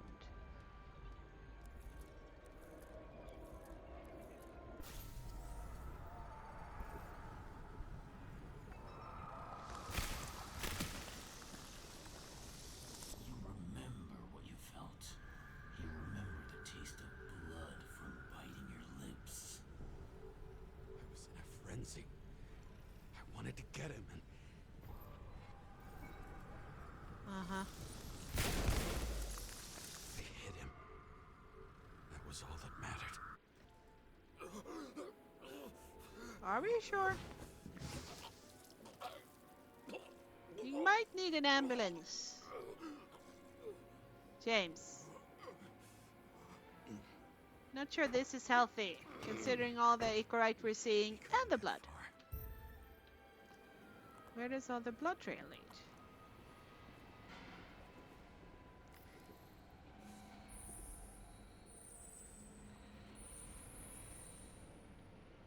You remember what you felt. You remember the taste of blood from biting your lips. I was in a frenzy. I wanted to get him, and Uh-huh. I hit him. That was all that mattered. Are we sure? You might need an ambulance. James. Not sure this is healthy, considering all the ichorite we're seeing and the blood. Where does all the blood trail lead?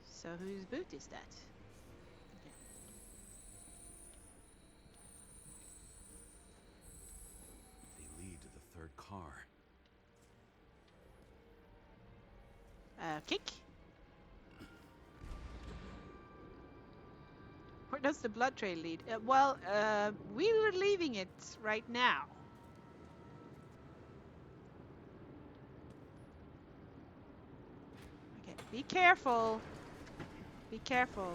So whose boot is that? They lead to the third car. Kick? Where does the blood trail lead? We were leaving it right now. Okay, be careful. Be careful.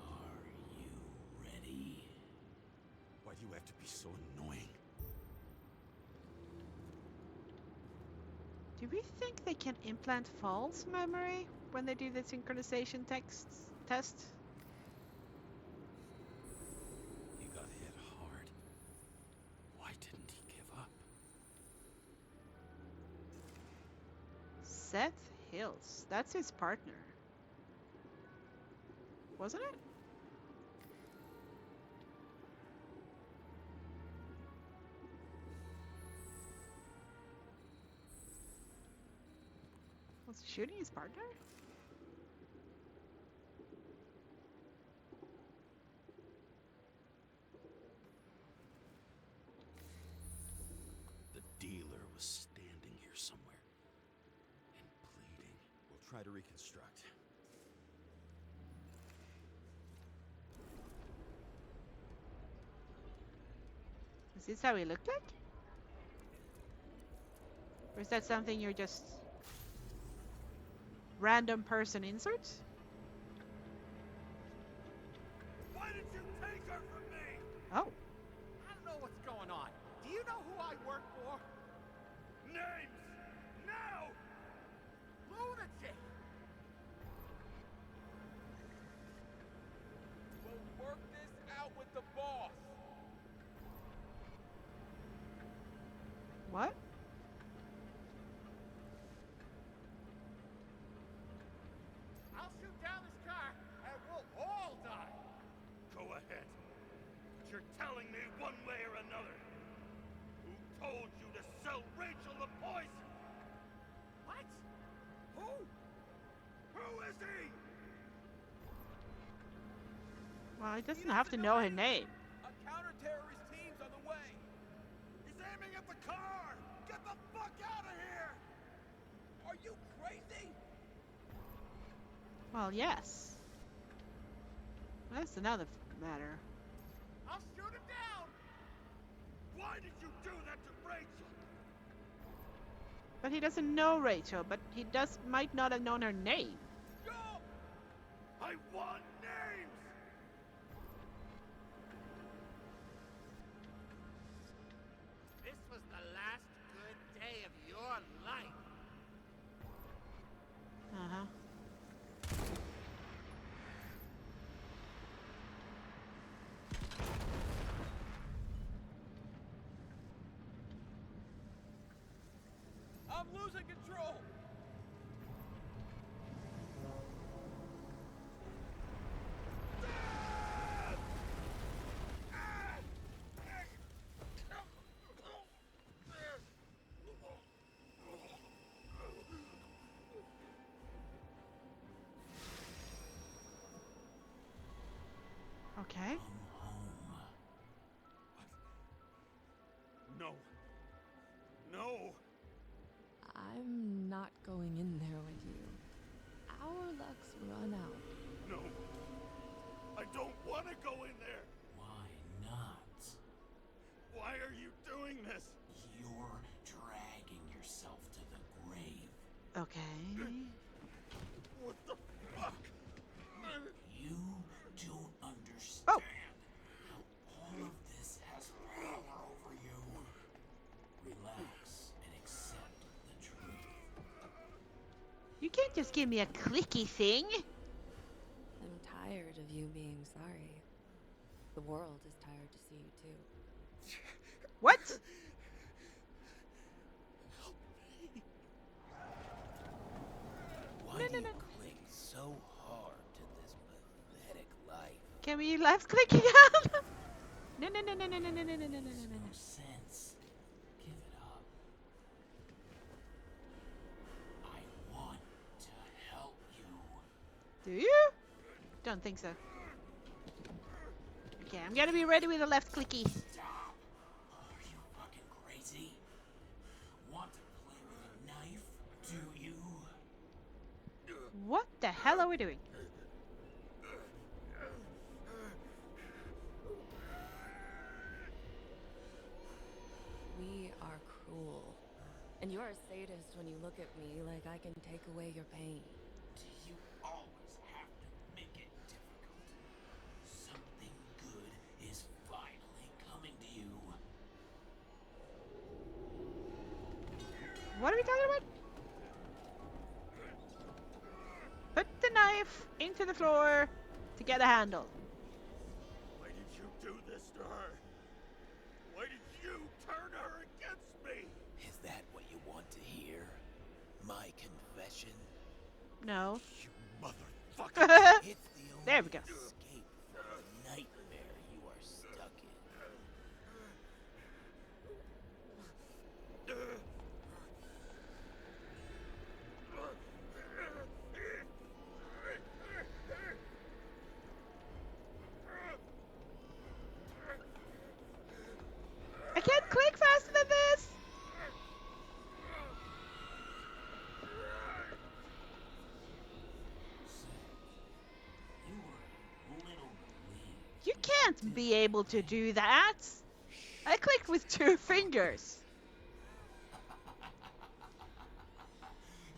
Are you ready? Why do you have to be so annoying? Do we think they can implant false memory when they do the synchronization test? He got hit hard. Why didn't he give up? Seth Hills. That's his partner. Wasn't it? Was he shooting his partner? The dealer was standing here somewhere and pleading. We'll try to reconstruct. Is this how he looked like? Or is that something you're just random person inserts? Why did you take her from me? Oh. I don't know what's going on. Do you know who I work for? Names! Now! Lunatic! We'll work this out with the boss. What? I'll shoot down this car and we'll all die. Go ahead. But you're telling me one way or another. Who told you to sell Rachel the poison? What? Who? Who is he? Well, he doesn't have to know her name. A counter-terrorist team's on the way. He's aiming at the car! Get the fuck out of here! Are you crazy? Well, yes. That's another matter. I'll shoot him down! Why did you do that to Rachel? But he doesn't know Rachel, but he might not have known her name. Stop! I want names! This was the last good day of your life. Uh-huh. I'm losing control. Okay. No. No! I'm not going in there with you. Our luck's run out. No. I don't want to go in there. Why not? Why are you doing this? You're dragging yourself to the grave. Okay. What the fuck? You don't understand Oh. how all of this has power over you. Relax and accept the truth. You can't just give me a clicky thing. I'm tired of you being sorry. The world is tired to see you too. What? Why No, do no, you no. cling so hard to this pathetic life? Can we left click again? No, no, no, no, no, no, no, no, no, no, no, no, No no. sense. Give it up. I want to help you. Do you? Don't think so. Okay, I'm gonna be ready with the left clicky. Stop. Are you fucking crazy? Want to play with a knife? Do you? What the hell are we doing? We are cruel. And you're a sadist when you look at me like I can take away your pain. Do you always have to make it difficult? Something good is finally coming to you. What are we talking about? Put the knife into the floor to get a handle. Why did you do this to her? Why did you turn her against me? Is that what you want to hear? My my confession? No. You motherfucker! It's the There only we go. escape from the nightmare you are stuck in. I can't click faster than this. You were a little relieved. You when she can't did be able to do that. I clicked with 2 fingers.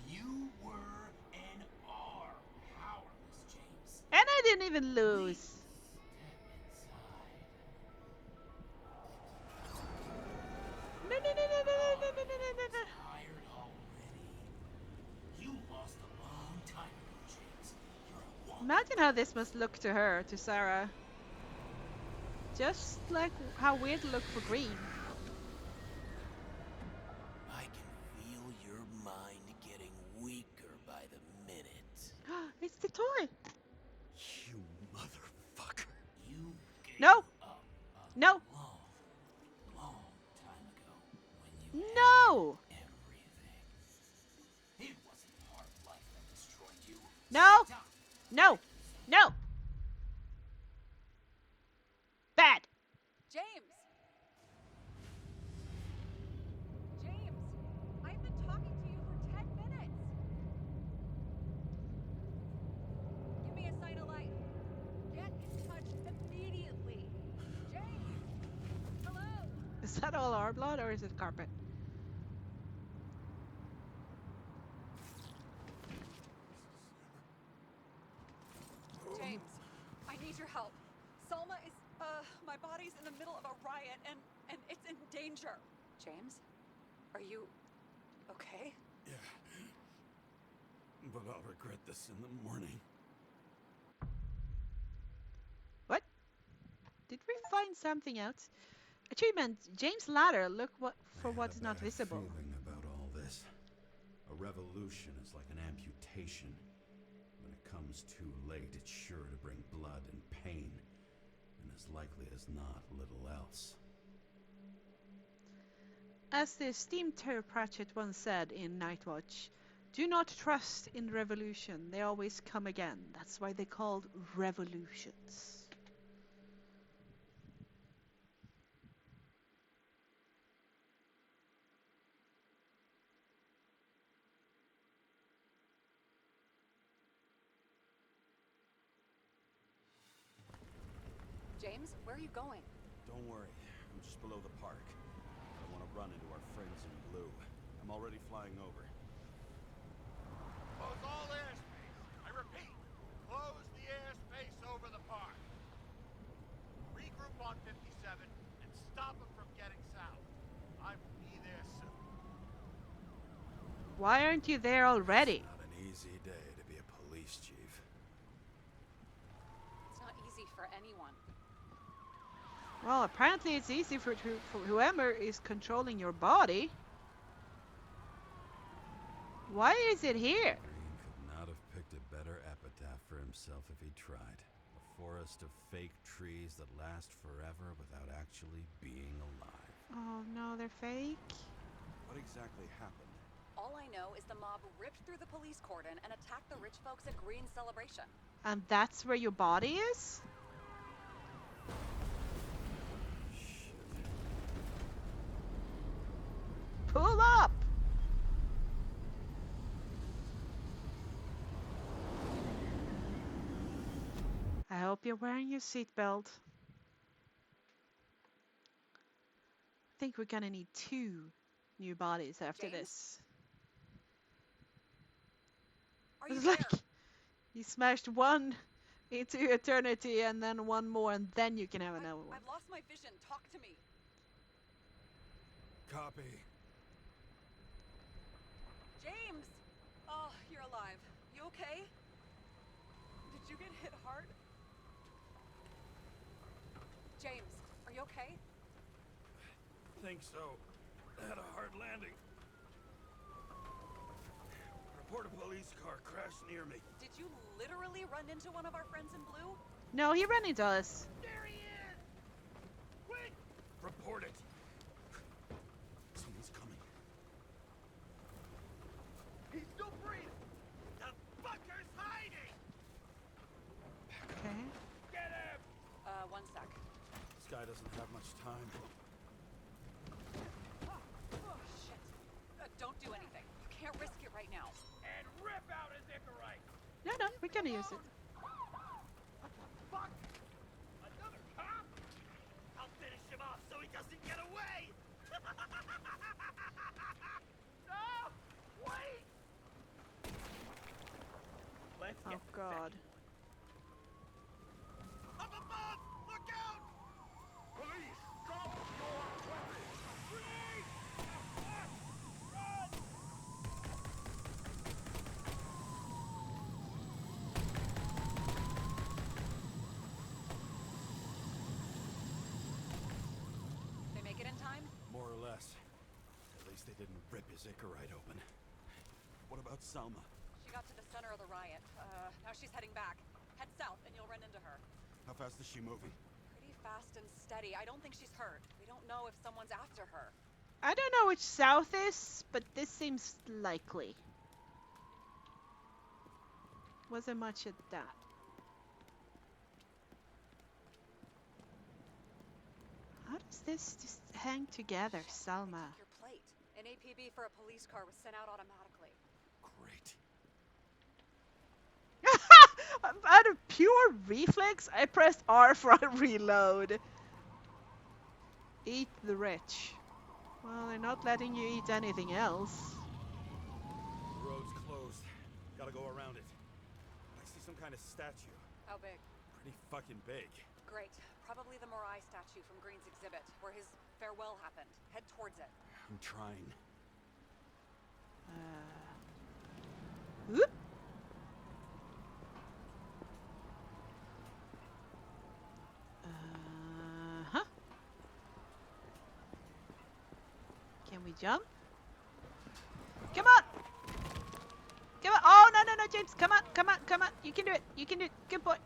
You were and are powerless, James. And I didn't even lose. Step inside. No, no, no, no, no, no, no, no, no, no. Tired already? You lost a long time ago, James. You're a walking Imagine how this must look to her, to Sarah. Just like how we'd look for Green. I can feel your mind getting weaker by the minute. It's the toy. You motherfucker. You gave No. up a No. long, long time ago when you No. had everything. It wasn't hard life that destroyed you. No. Stop. No. No. Bad. James! James! I've been talking to you for 10 minutes! Give me a sign of life. Get in touch immediately. James! Hello? Is that all our blood or is it carpet? James, I need your help. Salma is, my body's in the middle of a riot and it's in danger. James? Are you okay? Yeah. But I'll regret this in the morning. What? Did we find something else? Achievement. James Ladder. Look for I what had is a not bad visible. feeling about all this. A revolution is like an amputation. When it comes too late, it's sure to bring blood and pain, and as likely as not, little else. As the esteemed Terry Pratchett once said in Night Watch, do not trust in revolution. They always come again. That's why they're called revolutions. James, where are you going? Don't worry, I'm just below the park. I want to run into our friends in blue. I'm already flying over. Close all airspace. I repeat, close the airspace over the park. Regroup on 57 and stop them from getting south. I will be there soon. Why aren't you there already? Not an easy day to be a police chief. It's not easy for anyone. Well, apparently it's easy for whoever is controlling your body. Why is it here? Green could not have picked a better epitaph for himself if he tried. A forest of fake trees that last forever without actually being alive. Oh no, they're fake. What exactly happened? All I know is the mob ripped through the police cordon and attacked the rich folks at Green's celebration. And that's where your body is? Shit. Pull up! I hope you're wearing your seatbelt. I think we're gonna need 2 new bodies after James? this. Are you It's there? like you smashed one into eternity and then one more and then you can have another one. I've lost my vision. Talk to me. Copy. James! Oh, you're alive. You okay? Did you get hit hard? James, are you okay? Think so. I had a hard landing. police car crashed near me. Did you literally run into one of our friends in blue? No, he ran into us. There he is! Wait! Report it. Someone's coming. He's still breathing. The fucker's hiding! Okay. Get him! One sec. This guy doesn't have much time. Oh, shit. Don't do anything. You can't risk it right now. And rip out his Icarite! No, no, we're gonna use it. Fuck! Another cop? I'll finish him off so he doesn't get away! No! Wait! Let's Oh God. Up above! Look out! Police, drop your weapons! Freeze! Run! They make it in time? More or less. At least they didn't rip his Icarite open. What about Salma? She got to the center of the riot. Now she's heading back. Head south and you'll run into her. How fast is she moving? Pretty fast and steady. I don't think she's hurt. We don't know if someone's after her. I don't know which south is, but this seems likely. Wasn't much at that. How does this just hang together, Shit, Salma? They took your plate. An APB for a police car was sent out automatically. Great. Out of pure reflex, I pressed R for a reload. Eat the rich. Well, they're not letting you eat anything else. The road's closed. Gotta go around it. I see some kind of statue. How big? Pretty fucking big. Great. Probably the Morai statue from Green's exhibit, where his farewell happened. Head towards it. I'm trying. Whoop. Huh? Can we jump? Come on! Come on! Oh, no, no, no, James! Come on, come on, come on! You can do it! You can do it! Good boy!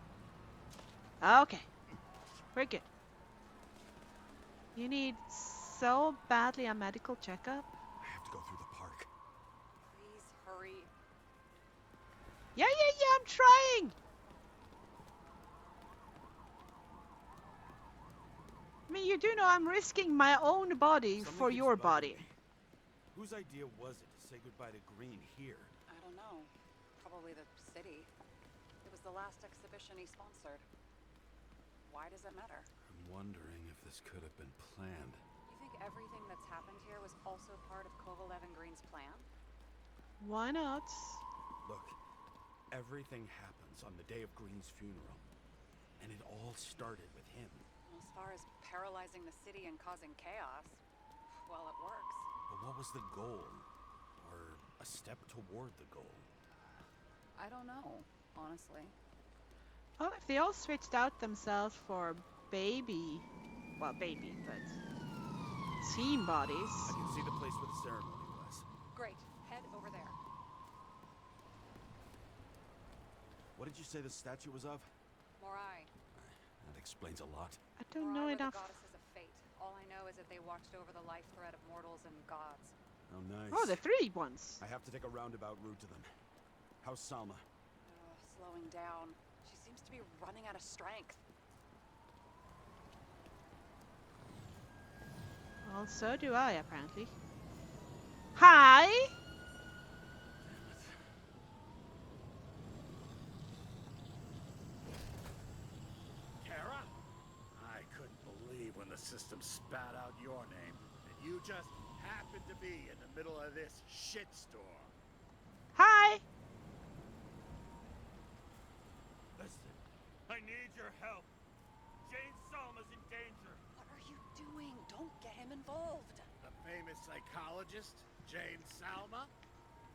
Okay. We're good. You need so badly a medical checkup. I have to go through the park. Please hurry. Yeah, I'm trying! I mean, you do know I'm risking my own body Something for keeps your bugging body. me. Whose idea was it to say goodbye to Green here? I don't know. Probably the city. It was the last exhibition he sponsored. Why does it matter? I'm wondering if this could have been planned. You think everything that's happened here was also part of Kovalev and Green's plan? Why not? Look, everything happens on the day of Green's funeral. And it all started with him. Well, as far as paralyzing the city and causing chaos, well, it works. But what was the goal? Or a step toward the goal? I don't know, honestly. Well, if they all switched out themselves for baby, but team bodies. I can see the place where the ceremony was. Great. Head over there. What did you say the statue was of? Morai. That explains a lot. I don't know Morai were enough. the goddesses of fate. All I know is that they watched over the life thread of mortals and gods. Oh, nice. Oh, the three ones. I have to take a roundabout route to them. How's Salma? Slowing down. She seems to be running out of strength. Well, so do I, apparently. Hi! Kara? I couldn't believe when the system spat out your name, and you just happened to be in the middle of this shitstorm. Hi! Listen, I need your help. Jane Salma's in danger. What are you doing? Don't get him involved. The famous psychologist, Jane Salma?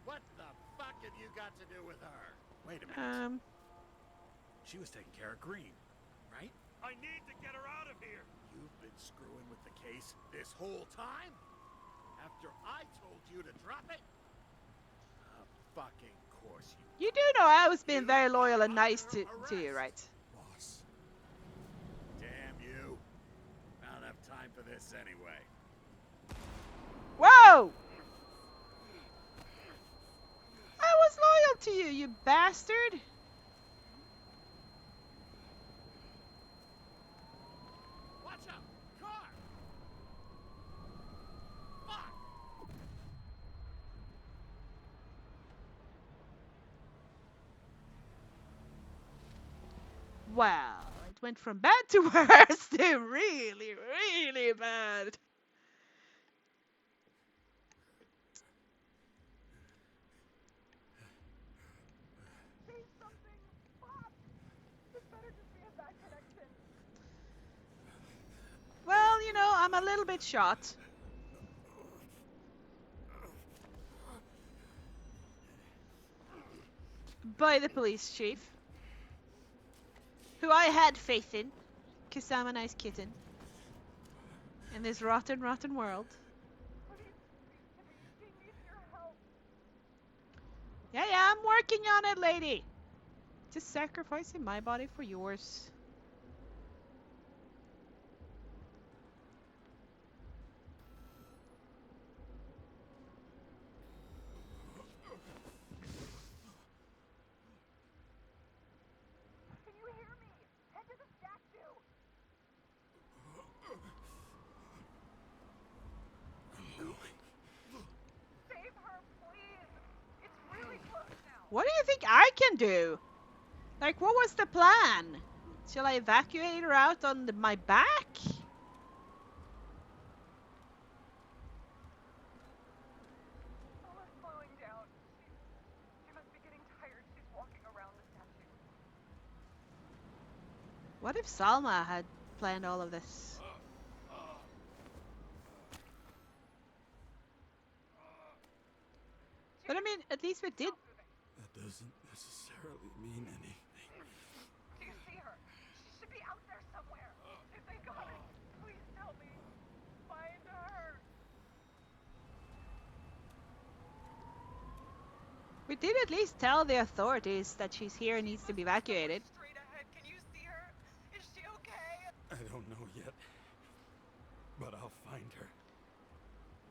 What the fuck have you got to do with her? Wait a minute. Um, She was taking care of Green, right? I need to get her out of here. You've been screwing with the case this whole time? After I told you to drop it? Of fucking course You do know I was being You very loyal are and nice under to you, arrest. right? Boss. Damn you. I don't have time for this anyway. Whoa! I was loyal to you, you bastard! Watch out! Car! Fuck! Well, it went from bad to worse to really, really bad. Well, you know, I'm a little bit shot. By the police chief. Who I had faith in. Because I'm a nice kitten. In this rotten, rotten world. Yeah, I'm working on it, lady. Just sacrificing my body for yours. What do you think I can do? Like, what was the plan? Shall I evacuate her out on my back? What if Salma had planned all of this? But I mean, at least we did. That doesn't necessarily mean anything. We did at least tell the authorities that she's here and needs to be evacuated. I don't know yet, but I'll find her.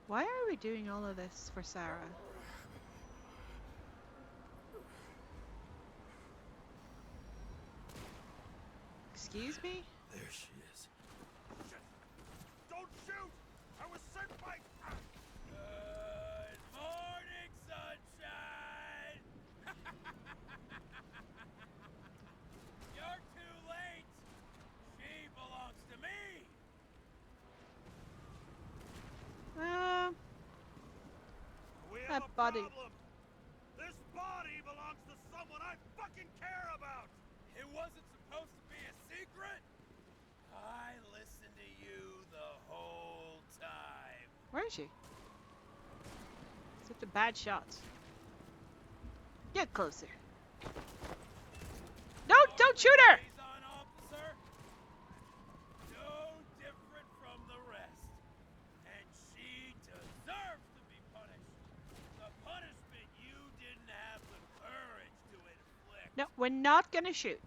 Why are we doing all of this for Sarah? Excuse me? There she is. Shit! Don't shoot! I was sent by... Good morning, sunshine! You're too late! She belongs to me! We have That a body. problem! This body belongs to someone I fucking care about! It wasn't supposed to be a secret? I listened to you the whole time. Where is she? Such a bad shot. Get closer. Don't shoot her! Liaison officer, no different from the rest. And she deserves to be punished. The punishment you didn't have the courage to inflict. No, we're not gonna shoot.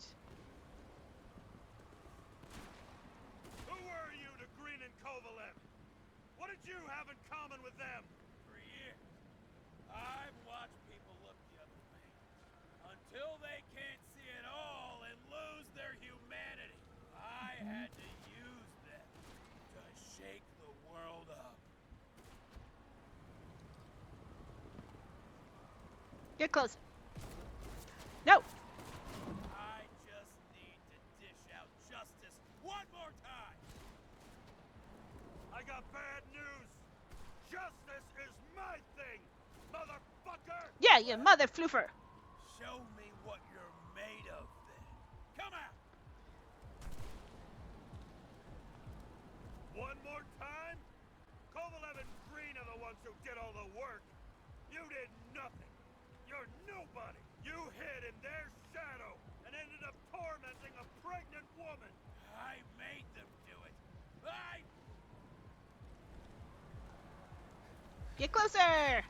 Who were you to Green and Kovalev? What did you have in common with them? For years, I've watched people look the other way until they can't see it all and lose their humanity. I had to use them to shake the world up. Get closer. No! I just need to dish out justice one more time. I got bad news. Justice is my thing, motherfucker. Yeah, you mother floofer. Show me what you're made of, then. Come out. One more time? Kovalev and Green are the ones who did all the work. You did nothing. You're nobody. You hid in their shadow and ended up tormenting a pregnant woman. I made them do it. Get closer!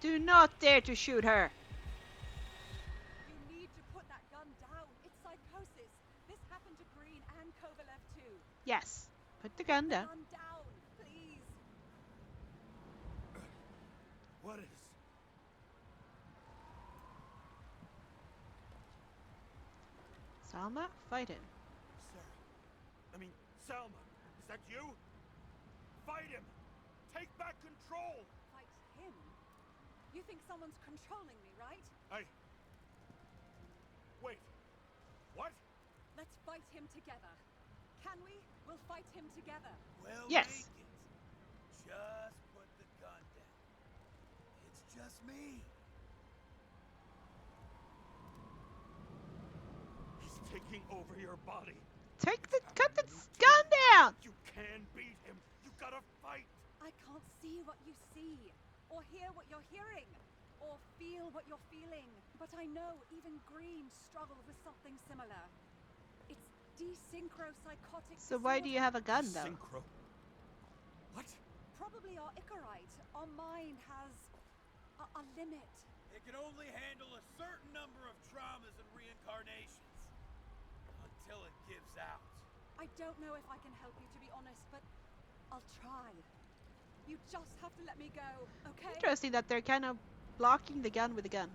Do not dare to shoot her. You need to put that gun down. It's psychosis. This happened to Green and Kovalev too. Yes. Put the gun The down. gun down, please. What is? Salma, fight him. Sarah. I mean, Salma. Is that you? Fight him! Take back control! Fight him? You think someone's controlling me, right? Wait. What? Let's fight him together. Can we? We'll fight him together. We'll Yes. make it. Just put the gun down. It's just me. He's taking over your body. Cut the gun down. You can beat him. You gotta fight. I can't see what you see, or hear what you're hearing, or feel what you're feeling. But I know even Green struggled with something similar. It's desynchropsychotic So why do you have a gun though? Synchro. What? Probably our Icarite. Our mind has a limit. It can only handle a certain number of traumas and reincarnations. Until it gives out. I don't know if I can help you, to be honest, but I'll try. You just have to let me go, okay? Interesting that they're kind of blocking the gun with a gun.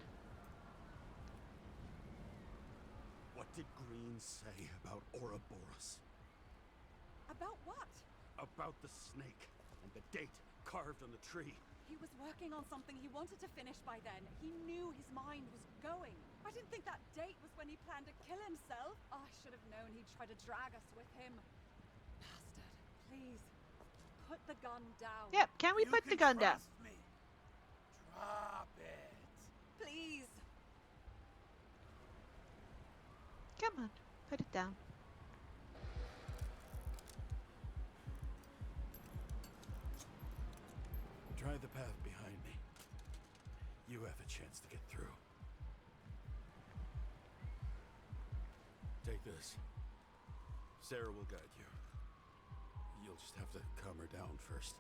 What did Green say about Ouroboros? About what? About the snake and the date carved on the tree. He was working on something he wanted to finish by then. He knew his mind was going. I didn't think that date was when he planned to kill himself. Oh, I should have known he'd try to drag us with him. Bastard. Please, put the gun down. Yep, can we You put the can gun down? trust me. Drop it. Please. Come on, put it down. Try the path behind me. You have a chance to get through. Take this. Sarah will guide you. You'll just have to calm her down first.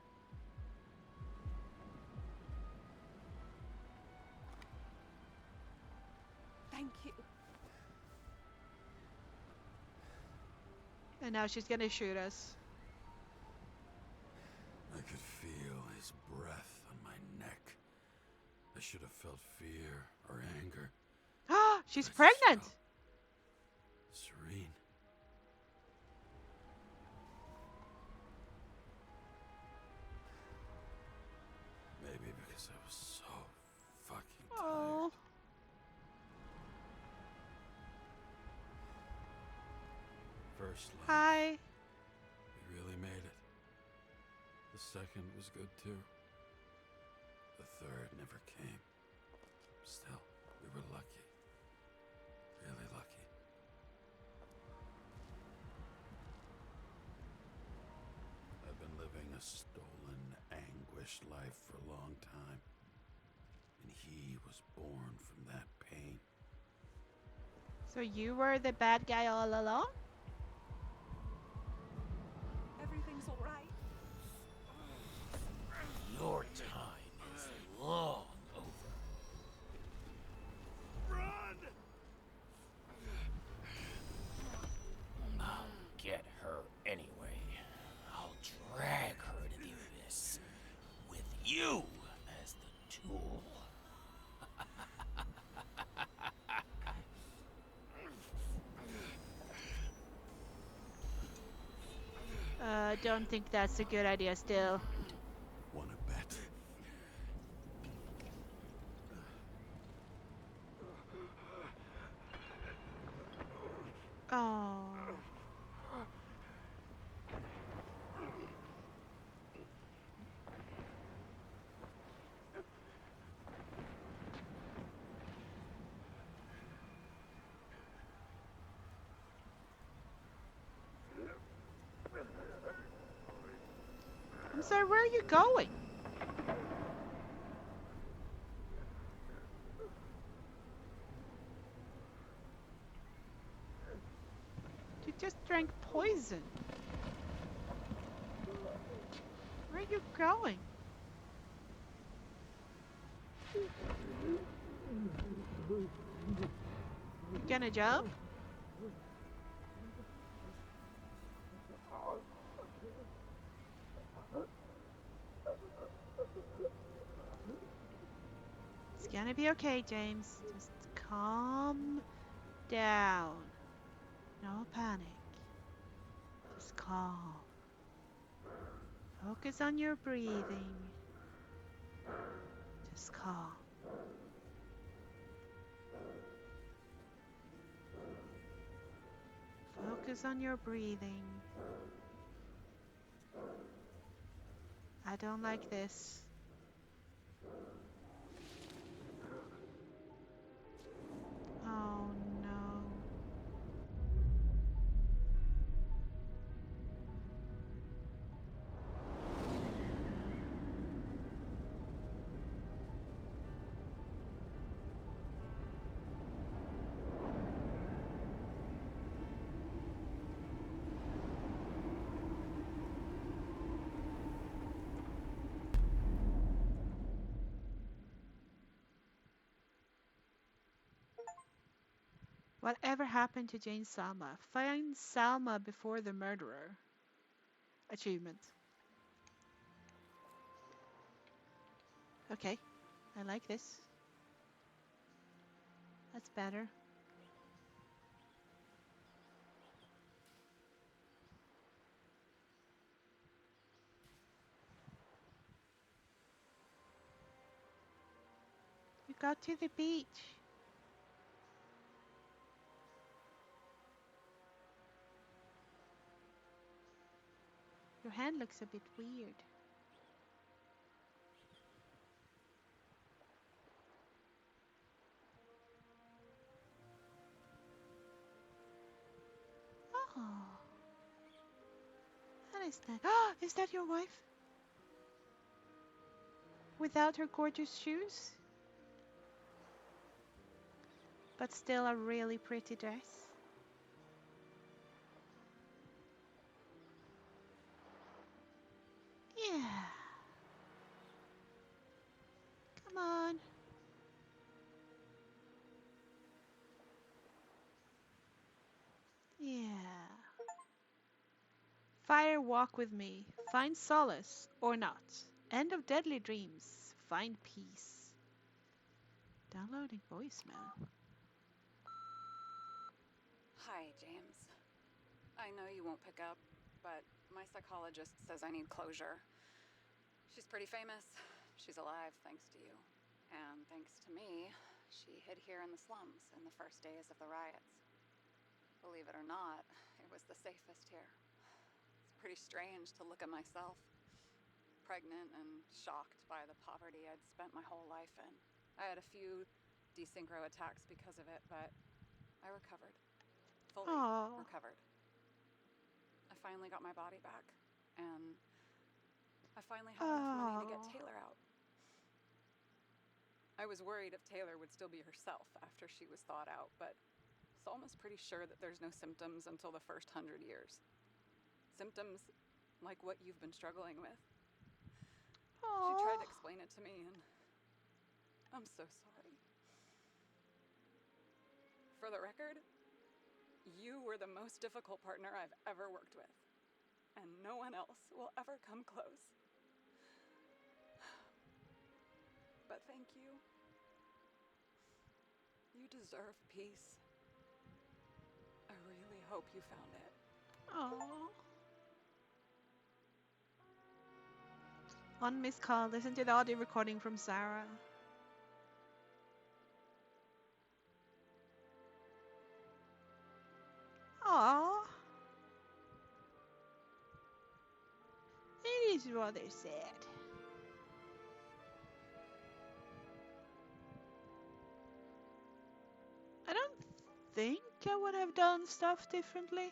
Thank you. And now she's gonna shoot us. I could feel his breath on my neck. I should have felt fear or anger. Ah, she's I just pregnant. felt serene. Maybe because I was so fucking tired. Oh, First love. hi. We really made it. The second was good too. The third never came. Still, we were lucky. Really lucky. I've been living a stolen, anguished life for a long time. And he was born from that pain. So you were the bad guy all along? Everything's all right. Your time is long over. Run! I'll get her anyway. I'll drag her to the abyss with you as the tool. Don't think that's a good idea still. Wanna bet? Oh. I'm sorry, where are you going? You just drank poison. Where are you going? You gonna jump? It's gonna be okay, James. Just calm down. No panic. Just calm. Focus on your breathing. Just calm. Focus on your breathing. I don't like this. Oh no. Whatever happened to Jane Salma? Find Salma before the murderer. Achievement. Okay, I like this. That's better. You got to the beach. Your hand looks a bit weird. Oh, that is nice. Is that your wife? Without her gorgeous shoes? But still a really pretty dress. Yeah. Come on. Yeah. Fire walk with me. Find solace or not. End of deadly dreams. Find peace. Downloading voicemail. Hi, James. I know you won't pick up, but my psychologist says I need closure. She's pretty famous. She's alive thanks to you. And thanks to me, she hid here in the slums in the first days of the riots. Believe it or not, it was the safest here. It's pretty strange to look at myself, pregnant and shocked by the poverty I'd spent my whole life in. I had a few desynchro attacks because of it, but I recovered. Fully Oh. recovered. I finally got my body back, and I finally had enough money to get Taylor out. I was worried if Taylor would still be herself after she was thawed out, but Salma's pretty sure that there's no symptoms until the first 100 years. Symptoms like what you've been struggling with. She tried to explain it to me, and I'm so sorry. For the record, you were the most difficult partner I've ever worked with, and no one else will ever come close. But thank you. You deserve peace. I really hope you found it. Oh. One missed call. Listen to the audio recording from Sarah. Aww. It is rather sad. I don't think I would have done stuff differently.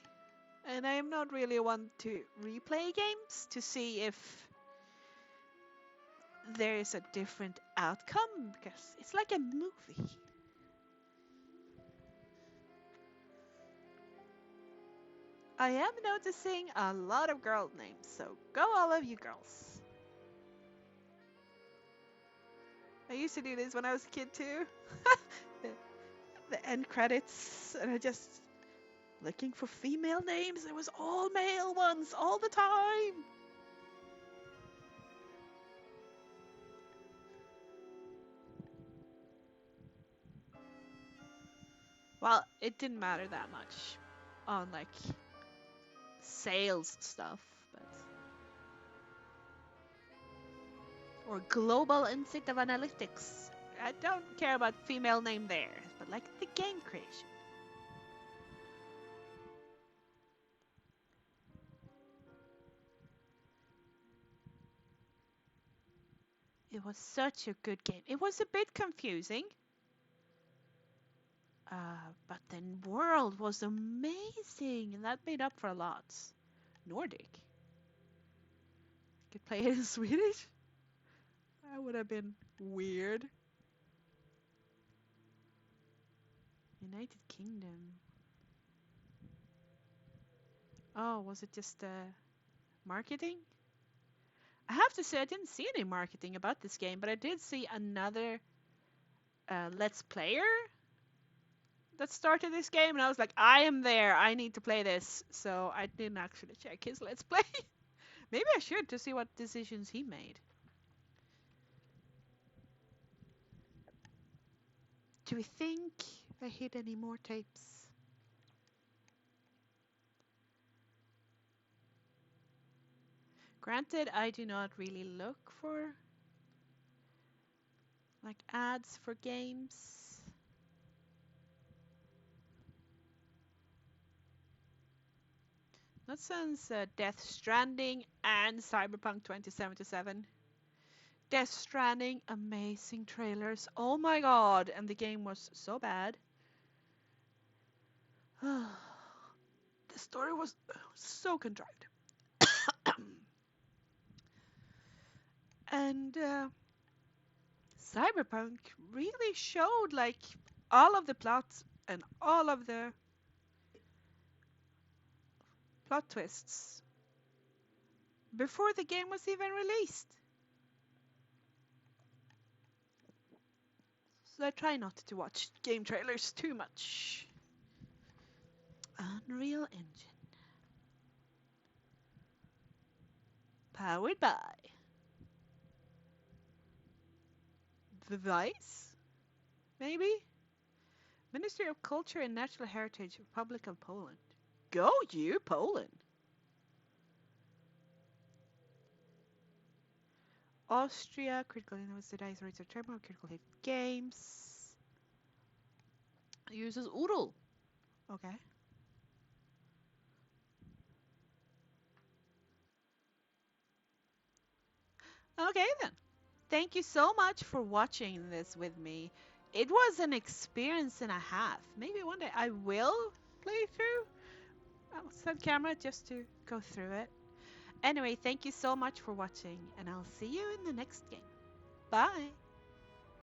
And I am not really one to replay games to see if there is a different outcome, because it's like a movie. I am noticing a lot of girl names, so go all of you girls. I used to do this when I was a kid too. the, the end credits, and I just looking for female names. It was all male ones all the time. Well, it didn't matter that much on like sales stuff, but or global insight of analytics. I don't care about female name there, but like the game creation. It was such a good game. It was a bit confusing, but the world was amazing, and that made up for a lot. Nordic. Could play it in Swedish. That would have been weird. United Kingdom. Oh, was it just marketing? I have to say I didn't see any marketing about this game, but I did see another Let's Player that started this game, and I was like, I am there. I need to play this. So I didn't actually check his Let's Play. Maybe I should to see what decisions he made. Do we think I hit any more tapes? Granted, I do not really look for like ads for games. That sounds Death Stranding and Cyberpunk 2077. Death Stranding, amazing trailers. Oh my god, and the game was so bad. The story was so contrived. And Cyberpunk really showed like all of the plots and all of the plot twists before the game was even released. So I try not to watch game trailers too much. Unreal Engine. Powered by Vice? Maybe? Ministry of Culture and Natural Heritage, Republic of Poland. Go you, Poland! Austria, Critical University Rights of Terminal, Critical Hit Games. Uses URL. Okay. Okay then. Thank you so much for watching this with me. It was an experience and a half. Maybe one day I will play through outside camera just to go through it. Anyway, thank you so much for watching, and I'll see you in the next game. Bye!